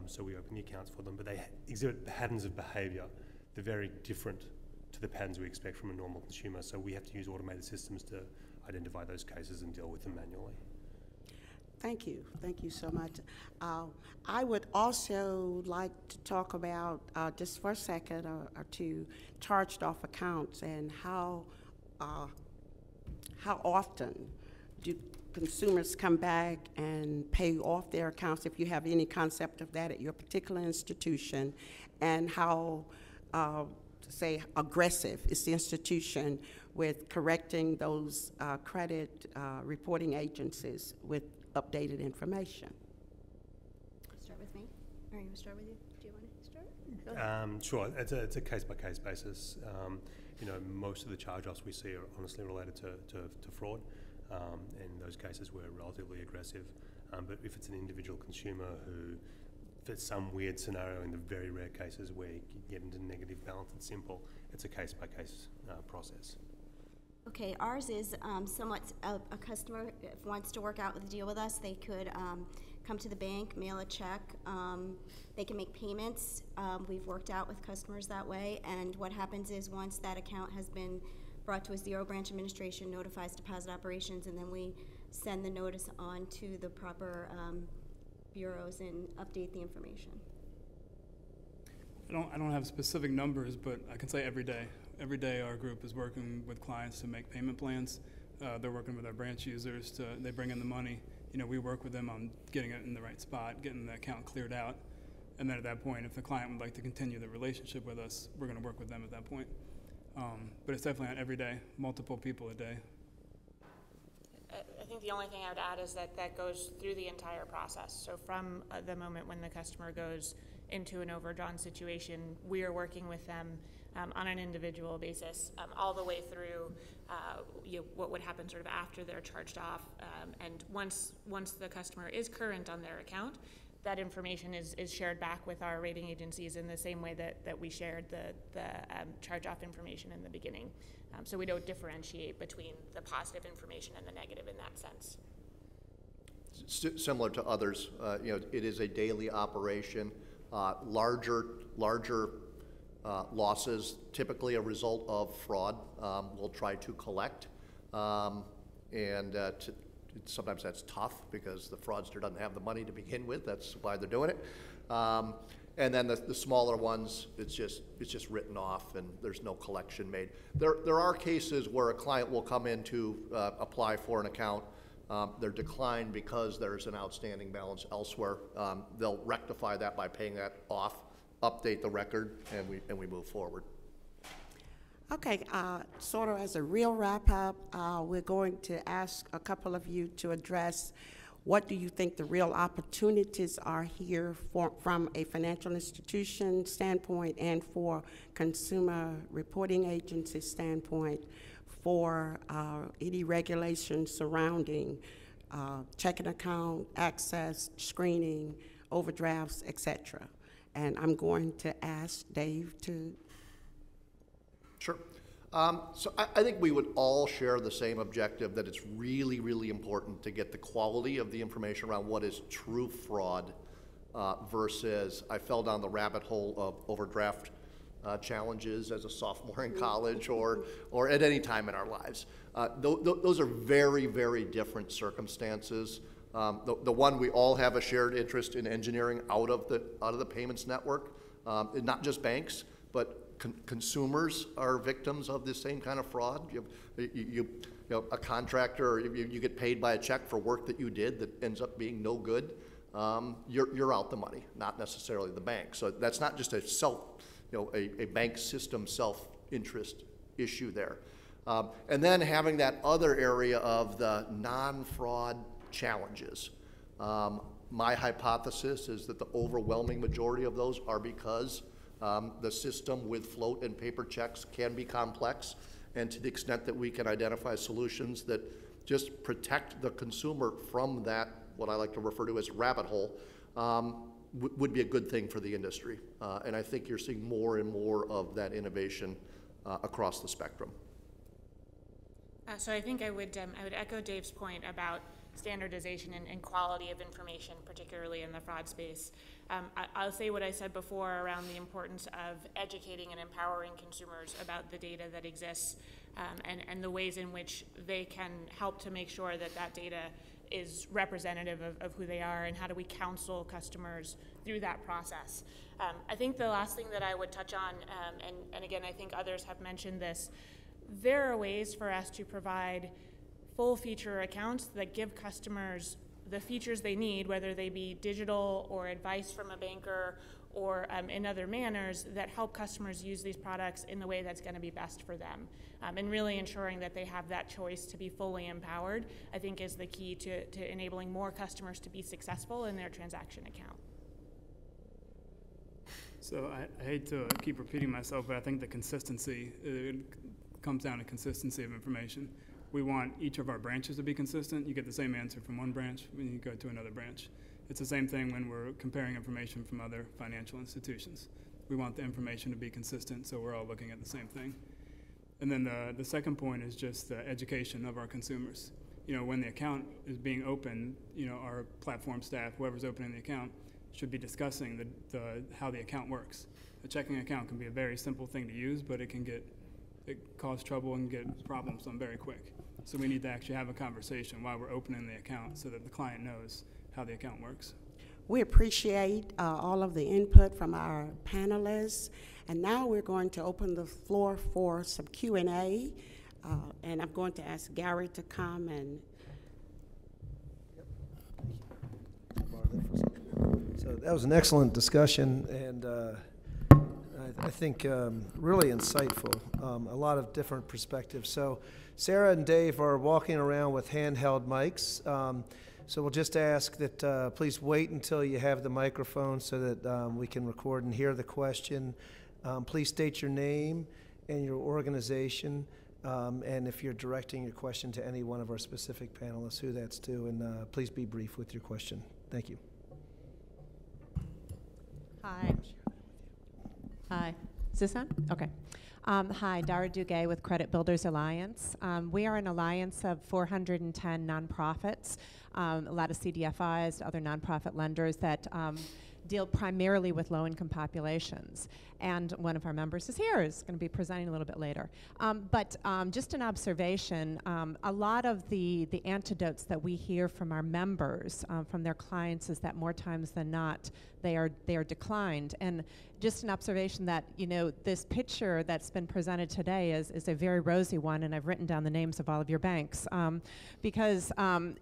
So we open the accounts for them, but they exhibit patterns of behaviour. They're very different to the patterns we expect from a normal consumer. So we have to use automated systems to identify those cases and deal with them manually. Thank you. Thank you so much. I would also like to talk about, just for a second or two, charged off accounts and how often do consumers come back and pay off their accounts, if you have any concept of that at your particular institution, and how, say, aggressive is the institution with correcting those credit reporting agencies with updated information. Start with me, or you want to start with you? Do you want to start? Sure. It's a case-by-case basis. Most of the charge-offs we see are honestly related to fraud. In those cases, we're relatively aggressive. But if it's an individual consumer who, for some weird scenario, in the very rare cases where you get into negative balance, it's simple. It's a case-by-case process. Okay, ours is somewhat a customer if wants to work out the deal with us, they could come to the bank, mail a check. They can make payments. We've worked out with customers that way, and what happens is once that account has been brought to a zero, branch administration notifies deposit operations, and then we send the notice on to the proper bureaus and update the information. I don't have specific numbers, but I can say every day. Every day our group is working with clients to make payment plans. They're working with our branch users they bring in the money. We work with them on getting it in the right spot, getting the account cleared out. And then at that point, if the client would like to continue the relationship with us, we're going to work with them at that point. But it's definitely on every day, multiple people a day. I think the only thing I would add is that goes through the entire process. So from the moment when the customer goes into an overdrawn situation, we are working with them on an individual basis all the way through what would happen sort of after they're charged off. And once the customer is current on their account, that information is shared back with our rating agencies in the same way that we shared the charge-off information in the beginning. So we don't differentiate between the positive information and the negative in that sense. similar to others, it is a daily operation. Larger losses, typically a result of fraud, we'll try to collect. Sometimes that's tough because the fraudster doesn't have the money to begin with. That's why they're doing it. And then the smaller ones, it's just written off and there's no collection made. There are cases where a client will come in to apply for an account. They're declined because there's an outstanding balance elsewhere. They'll rectify that by paying that off, update the record, and we move forward. Okay, sort of as a real wrap-up, we're going to ask a couple of you to address what do you think the real opportunities are here from a financial institution standpoint and for consumer reporting agency standpoint for any regulations surrounding checking account, access, screening, overdrafts, etc. And I'm going to ask Dave to. Sure. So I think we would all share the same objective that it's really, really important to get the quality of the information around what is true fraud versus I fell down the rabbit hole of overdraft challenges as a sophomore in college or at any time in our lives. Those are very, very different circumstances. The one we all have a shared interest in engineering out of the payments network, not just banks, but consumers are victims of this same kind of fraud. You know, a contractor, you get paid by a check for work that you did that ends up being no good. You're out the money, not necessarily the bank. So that's not just a bank system self-interest issue there. And then having that other area of the non-fraud challenges. My hypothesis is that the overwhelming majority of those are because the system with float and paper checks can be complex, and to the extent that we can identify solutions that just protect the consumer from that, what I like to refer to as rabbit hole, would be a good thing for the industry. And I think you're seeing more and more of that innovation across the spectrum. So I think I would echo Dave's point about standardization and quality of information, particularly in the fraud space. I'll say what I said before around the importance of educating and empowering consumers about the data that exists and the ways in which they can help to make sure that that data is representative of who they are, and how do we counsel customers through that process. I think the last thing that I would touch on, and again, I think others have mentioned this, there are ways for us to provide full feature accounts that give customers the features they need, whether they be digital or advice from a banker or in other manners that help customers use these products in the way that's going to be best for them. And really ensuring that they have that choice to be fully empowered, I think, is the key to enabling more customers to be successful in their transaction account. So I hate to keep repeating myself, but I think the consistency comes down to consistency of information. We want each of our branches to be consistent. You get the same answer from one branch when you go to another branch. It's the same thing when we're comparing information from other financial institutions. We want the information to be consistent so we're all looking at the same thing. And then the second point is just the education of our consumers. You know, when the account is being opened, you know, our platform staff, whoever's opening the account, should be discussing how the account works. A checking account can be a very simple thing to use, but it cause trouble and get problems done very quick. So we need to actually have a conversation while we're opening the account so that the client knows how the account works. We appreciate all of the input from our panelists. And now we're going to open the floor for some Q&A. And I'm going to ask Gary to come and. So that was an excellent discussion, and I think really insightful, a lot of different perspectives. So Sarah and Dave are walking around with handheld mics. So we'll just ask that please wait until you have the microphone so that we can record and hear the question. Please state your name and your organization, and if you're directing your question to any one of our specific panelists, who that's to, and please be brief with your question. Thank you. Hi. Is this on? Okay. Hi, Dara Duguay with Credit Builders Alliance. We are an alliance of 410 nonprofits a lot of CDFIs, other nonprofit lenders that deal primarily with low-income populations. And one of our members is here, is going to be presenting a little bit later. But just an observation, a lot of the antidotes that we hear from our members, from their clients, is that more times than not, they are declined. And just an observation that, you know, this picture that's been presented today is a very rosy one, and I've written down the names of all of your banks. Because,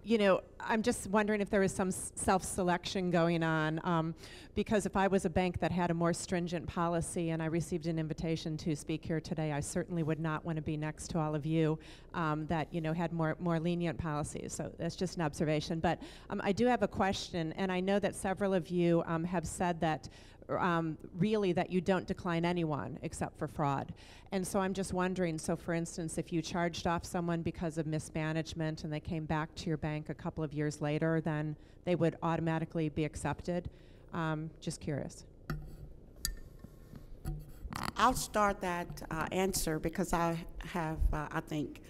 you know, I'm just wondering if there is some self-selection going on. Because if I was a bank that had a more stringent policy and I received an invitation to speak here today, I certainly would not want to be next to all of you that, you know, had more lenient policies. So that's just an observation. But I do have a question, and I know that several of you have said that really that you don't decline anyone except for fraud. And so I'm just wondering, so for instance, if you charged off someone because of mismanagement and they came back to your bank a couple of years later, then they would automatically be accepted? Just curious. I'll start that answer because I have, I think,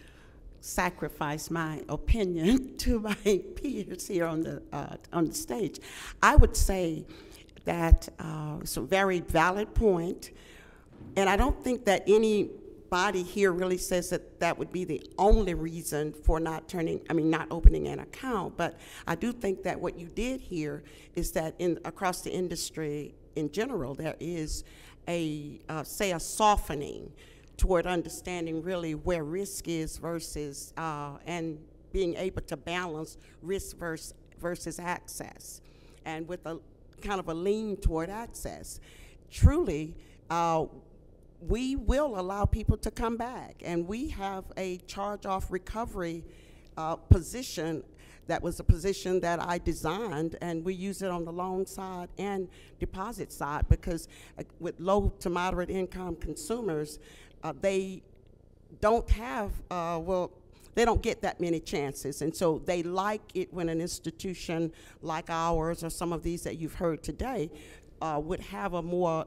sacrificed my opinion to my peers here on the stage. I would say that it's a very valid point, and I don't think that anybody here really says that that would be the only reason for not opening an account. But I do think that what you did here is that across the industry in general, there is a softening toward understanding really where risk is versus and being able to balance risk versus access, and with a kind of a lean toward access. Truly, we will allow people to come back, and we have a charge-off recovery position. That was a position that I designed, and we use it on the loan side and deposit side because with low to moderate income consumers, they don't have, they don't get that many chances. And so they like it when an institution like ours or some of these that you've heard today would have a more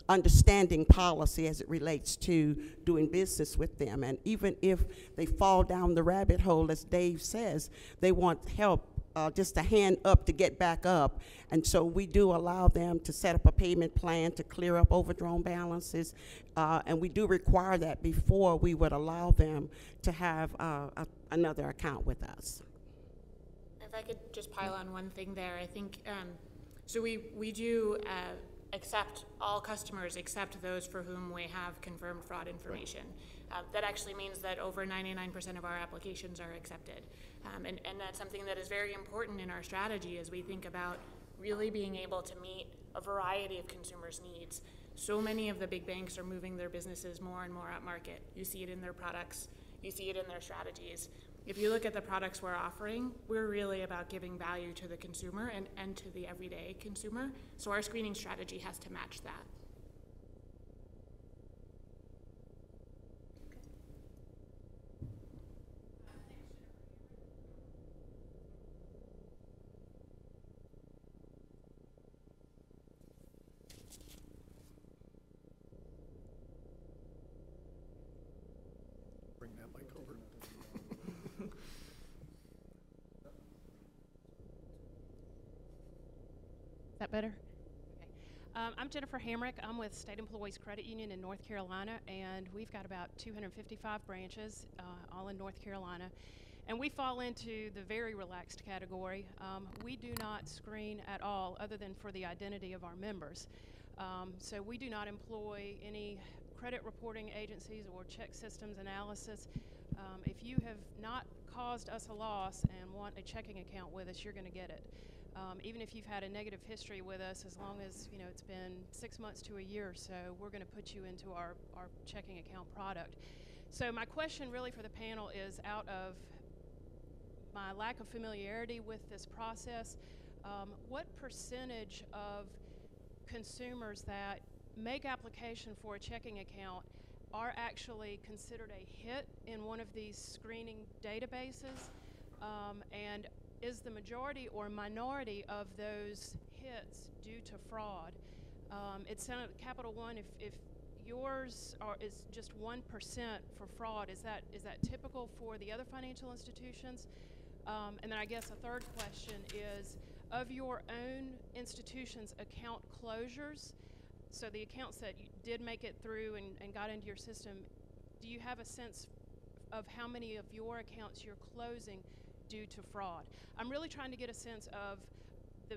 understanding policy as it relates to doing business with them. And even if they fall down the rabbit hole, as Dave says, they want help, just a hand up to get back up. And so we do allow them to set up a payment plan to clear up overdrawn balances. And we do require that before we would allow them to have another account with us. If I could just pile on one thing there, I think, so we do accept all customers except those for whom we have confirmed fraud information. That actually means that over 99% of our applications are accepted. And that's something that is very important in our strategy as we think about really being able to meet a variety of consumers' needs. So many of the big banks are moving their businesses more and more up market. You see it in their products, you see it in their strategies. If you look at the products we're offering, we're really about giving value to the consumer and to the everyday consumer. So our screening strategy has to match that. Bring that mic over. Is that better? Okay. I'm Jennifer Hamrick. I'm with State Employees Credit Union in North Carolina, and we've got about 255 branches all in North Carolina. And we fall into the very relaxed category. We do not screen at all other than for the identity of our members. So we do not employ any credit reporting agencies or check systems analysis. If you have not caused us a loss and want a checking account with us, you're going to get it. Even if you've had a negative history with us, as long as it's been 6 months to a year or so, we're going to put you into our checking account product. So my question really for the panel is, out of my lack of familiarity with this process, what percentage of consumers that make application for a checking account are actually considered a hit in one of these screening databases? And is the majority or minority of those hits due to fraud? It sounded Capital One, if yours is just 1% for fraud, is that typical for the other financial institutions? And then I guess a third question is, of your own institution's account closures, so the accounts that you did make it through and got into your system, do you have a sense of how many of your accounts you're closing due to fraud? I'm really trying to get a sense of the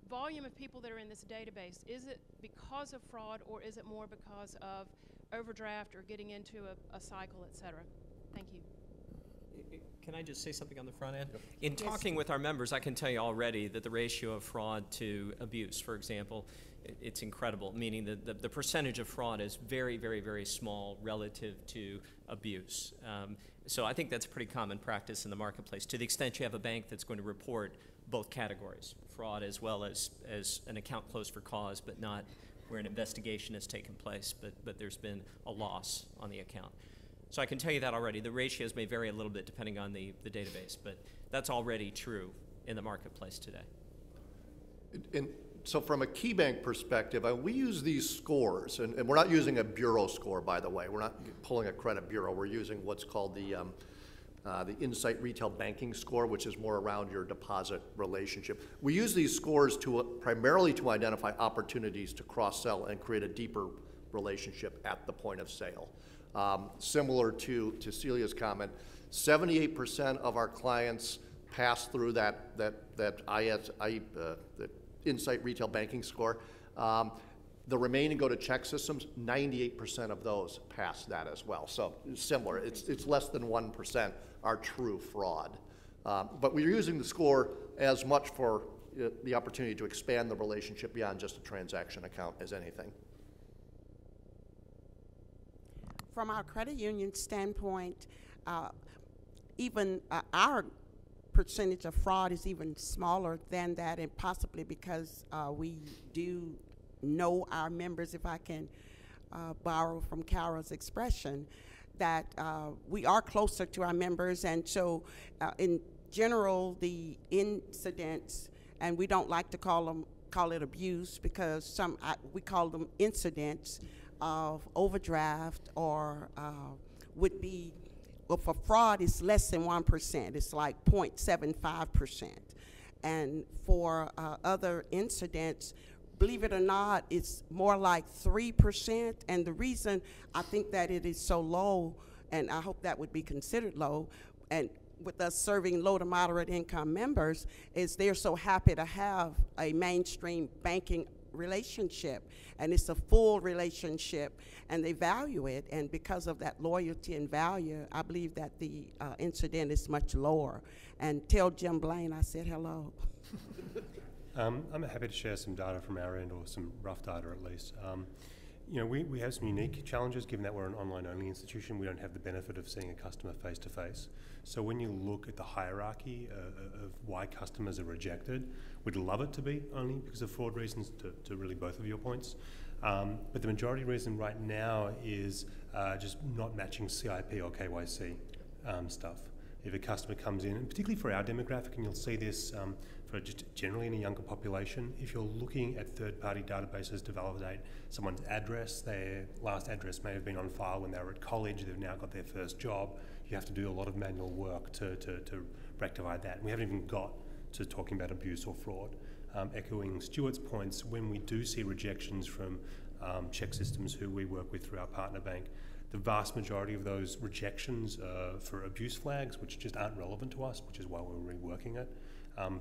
volume of people that are in this database. Is it because of fraud, or is it more because of overdraft or getting into a cycle, et cetera? Thank you. Can I just say something on the front end? In talking with our members, I can tell you already that the ratio of fraud to abuse, for example, it's incredible, meaning that the percentage of fraud is very, very, very small relative to abuse. So I think that's a pretty common practice in the marketplace, to the extent you have a bank that's going to report both categories, fraud as well as an account closed for cause, but not where an investigation has taken place, but there's been a loss on the account. So I can tell you that already. The ratios may vary a little bit depending on the database, but that's already true in the marketplace today. And so from a KeyBank perspective, we use these scores, and we're not using a bureau score, by the way. We're not pulling a credit bureau. We're using what's called the Insight Retail Banking Score, which is more around your deposit relationship. We use these scores primarily to identify opportunities to cross-sell and create a deeper relationship at the point of sale. Similar to Celia's comment, 78% of our clients pass through that Insight Retail Banking Score. The remaining go to check systems. 98% of those pass that as well. So similar. It's less than 1% are true fraud. But we're using the score as much for the opportunity to expand the relationship beyond just a transaction account as anything. From our credit union standpoint, even our percentage of fraud is even smaller than that, and possibly because we do know our members, if I can borrow from Carol's expression, that we are closer to our members, and so in general, the incidents, and we don't like to call it abuse, because we call them incidents of overdraft, or would be, well, for fraud it's less than 1%. It's like 0.75%. And for other incidents, believe it or not, it's more like 3%. And the reason I think that it is so low, and I hope that would be considered low, and with us serving low to moderate income members, is they're so happy to have a mainstream banking relationship, and it's a full relationship, and they value it, and because of that loyalty and value, I believe that the incident is much lower. And tell Jim Blaine I said hello. I'm happy to share some data from our end, or some rough data at least. You know, we have some unique challenges given that we're an online-only institution. We don't have the benefit of seeing a customer face-to-face. So when you look at the hierarchy of why customers are rejected, we'd love it to be only because of fraud reasons, to really both of your points. But the majority reason right now is just not matching CIP or KYC stuff. If a customer comes in, and particularly for our demographic, and you'll see this for just generally in a younger population, if you're looking at third-party databases to validate someone's address, their last address may have been on file when they were at college, they've now got their first job, you have to do a lot of manual work to rectify that. And we haven't even got to talking about abuse or fraud. Echoing Stuart's points, when we do see rejections from check systems who we work with through our partner bank, the vast majority of those rejections for abuse flags, which just aren't relevant to us, which is why we're reworking it.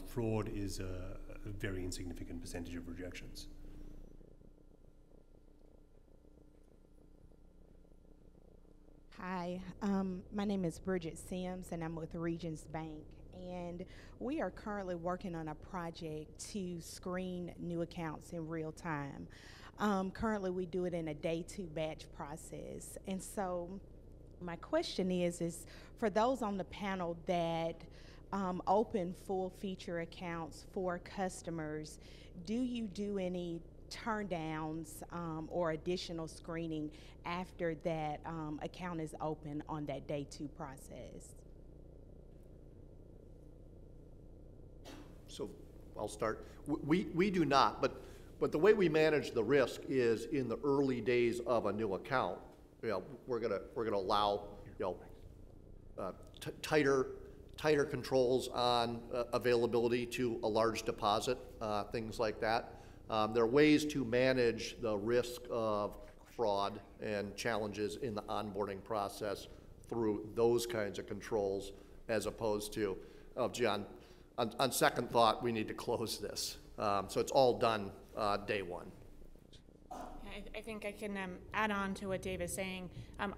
Fraud is a very insignificant percentage of rejections. Hi, my name is Bridget Sims, and I'm with Regions Bank. And we are currently working on a project to screen new accounts in real time. Currently, we do it in a day 2 batch process. And so my question is for those on the panel that open full feature accounts for customers, do you do any turndowns or additional screening after that account is open on that day 2 process? So I'll start. We do not, but the way we manage the risk is in the early days of a new account. You know, we're gonna allow tighter tighter controls on availability to a large deposit, things like that. There are ways to manage the risk of fraud and challenges in the onboarding process through those kinds of controls, as opposed to, oh, gee, on second thought, we need to close this. So it's all done day one. I think I can add on to what Dave is saying.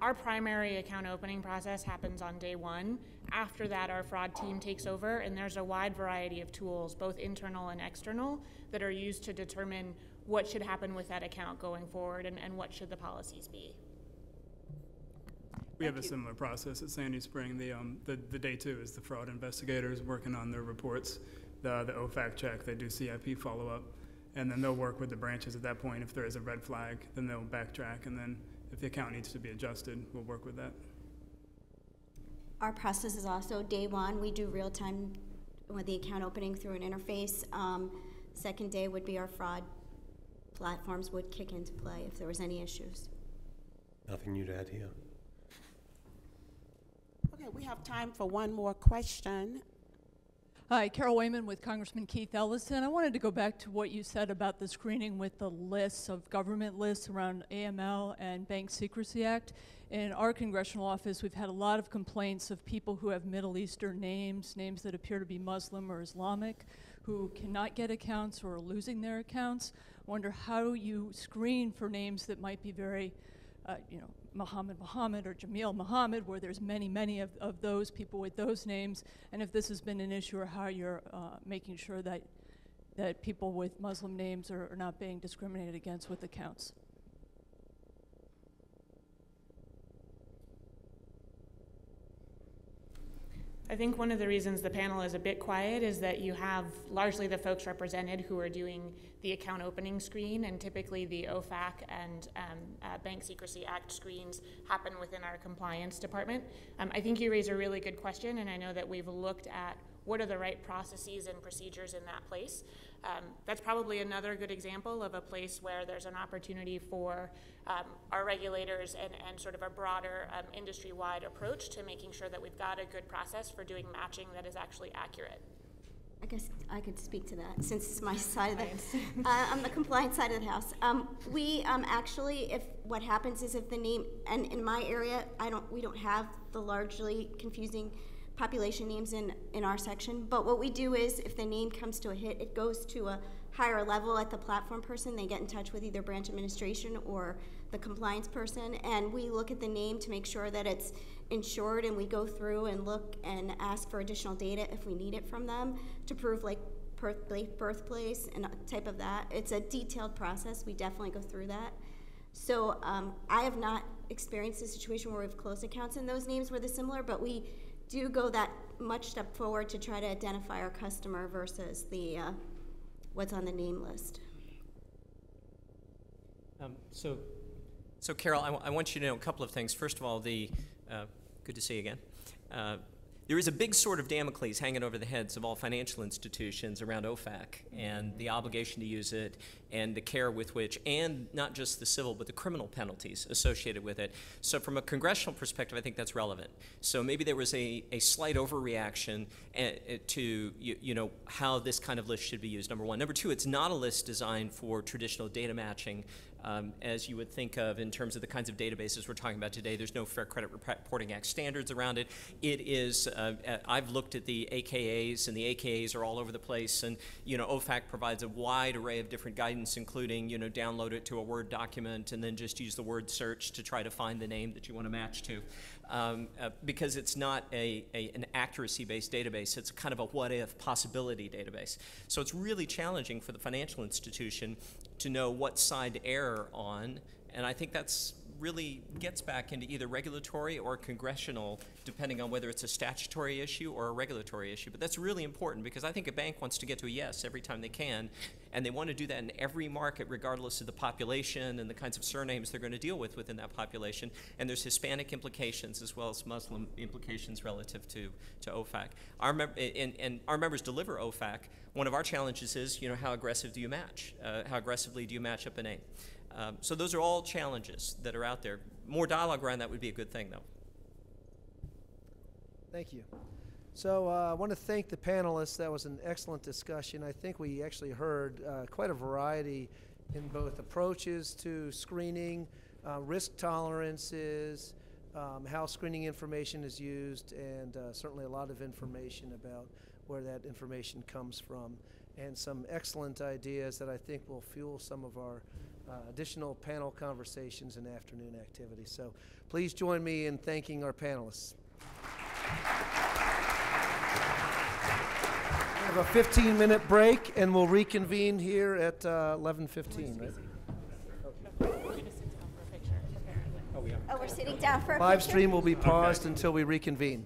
Our primary account opening process happens on day one. After that, our fraud team takes over, and there's a wide variety of tools, both internal and external, that are used to determine what should happen with that account going forward and what should the policies be. We have a similar process at Sandy Spring. The day two is the fraud investigators working on their reports, the OFAC check, they do CIP follow-up, and then they'll work with the branches at that point. If there is a red flag, then they'll backtrack, and then if the account needs to be adjusted, we'll work with that. Our process is also day one. We do real-time with the account opening through an interface. Second day would be our fraud platforms would kick into play if there was any issues. Nothing new to add here. Okay, we have time for one more question. Hi, Carol Wayman with Congressman Keith Ellison. I wanted to go back to what you said about the screening with the lists of government lists around AML and Bank Secrecy Act. In our congressional office, we've had a lot of complaints of people who have Middle Eastern names, names that appear to be Muslim or Islamic, who cannot get accounts or are losing their accounts. I wonder how you screen for names that might be very, Muhammad or Jamil Muhammad, where there's many of those people with those names, and if this has been an issue or how you're making sure that people with Muslim names are not being discriminated against with accounts. I think one of the reasons the panel is a bit quiet is that you have largely the folks represented who are doing the account opening screen, and typically the OFAC and Bank Secrecy Act screens happen within our compliance department. I think you raise a really good question, and I know that we've looked at what are the right processes and procedures in that place. That's probably another good example of a place where there's an opportunity for our regulators and sort of a broader industry-wide approach to making sure that we've got a good process for doing matching that is actually accurate. I guess I could speak to that since it's my side of the, on the compliance side of the house. We actually, if what happens is if the name, and in my area, we don't have the largely confusing population names in our section, but what we do is if the name comes to a hit, it goes to a higher level at the platform person. They get in touch with either branch administration or the compliance person, and we look at the name to make sure that it's insured, and we go through and look and ask for additional data if we need it from them to prove like birthplace and a type of that. It's a detailed process. We definitely go through that. So I have not experienced a situation where we've closed accounts and those names were similar, but we do go that much step forward to try to identify our customer versus the what's on the name list. So Carol, I want you to know a couple of things. First of all, good to see you again. There is a big sword of Damocles hanging over the heads of all financial institutions around OFAC and the obligation to use it and the care with which, and not just the civil, but the criminal penalties associated with it. So from a congressional perspective, I think that's relevant. So maybe there was a slight overreaction to how this kind of list should be used, number one. Number two, it's not a list designed for traditional data matching as you would think of in terms of the kinds of databases we're talking about today. There's no Fair Credit Reporting Act standards around it. It is, I've looked at the AKAs, and the AKAs are all over the place, and OFAC provides a wide array of different guidance, including download it to a Word document and then just use the word search to try to find the name that you want to match to. Because it's not an accuracy-based database, it's kind of a what-if possibility database. So it's really challenging for the financial institution to know what side to err on, and I think that's really gets back into either regulatory or congressional, depending on whether it's a statutory issue or a regulatory issue. But that's really important because I think a bank wants to get to a yes every time they can, and they want to do that in every market regardless of the population and the kinds of surnames they're going to deal with within that population. And there's Hispanic implications as well as Muslim implications relative to OFAC. Our members deliver OFAC. One of our challenges is, how aggressive do you match? How aggressively do you match up a name? So those are all challenges that are out there. More dialogue around that would be a good thing, though. Thank you. So I want to thank the panelists. That was an excellent discussion. I think we actually heard quite a variety in both approaches to screening, risk tolerances, how screening information is used, and certainly a lot of information about where that information comes from, and some excellent ideas that I think will fuel some of our additional panel conversations and afternoon activities. So please join me in thanking our panelists. We have a 15-minute break, and we'll reconvene here at 11:15. Right? Oh, we're sitting down for a Live picture? stream will be paused until we reconvene.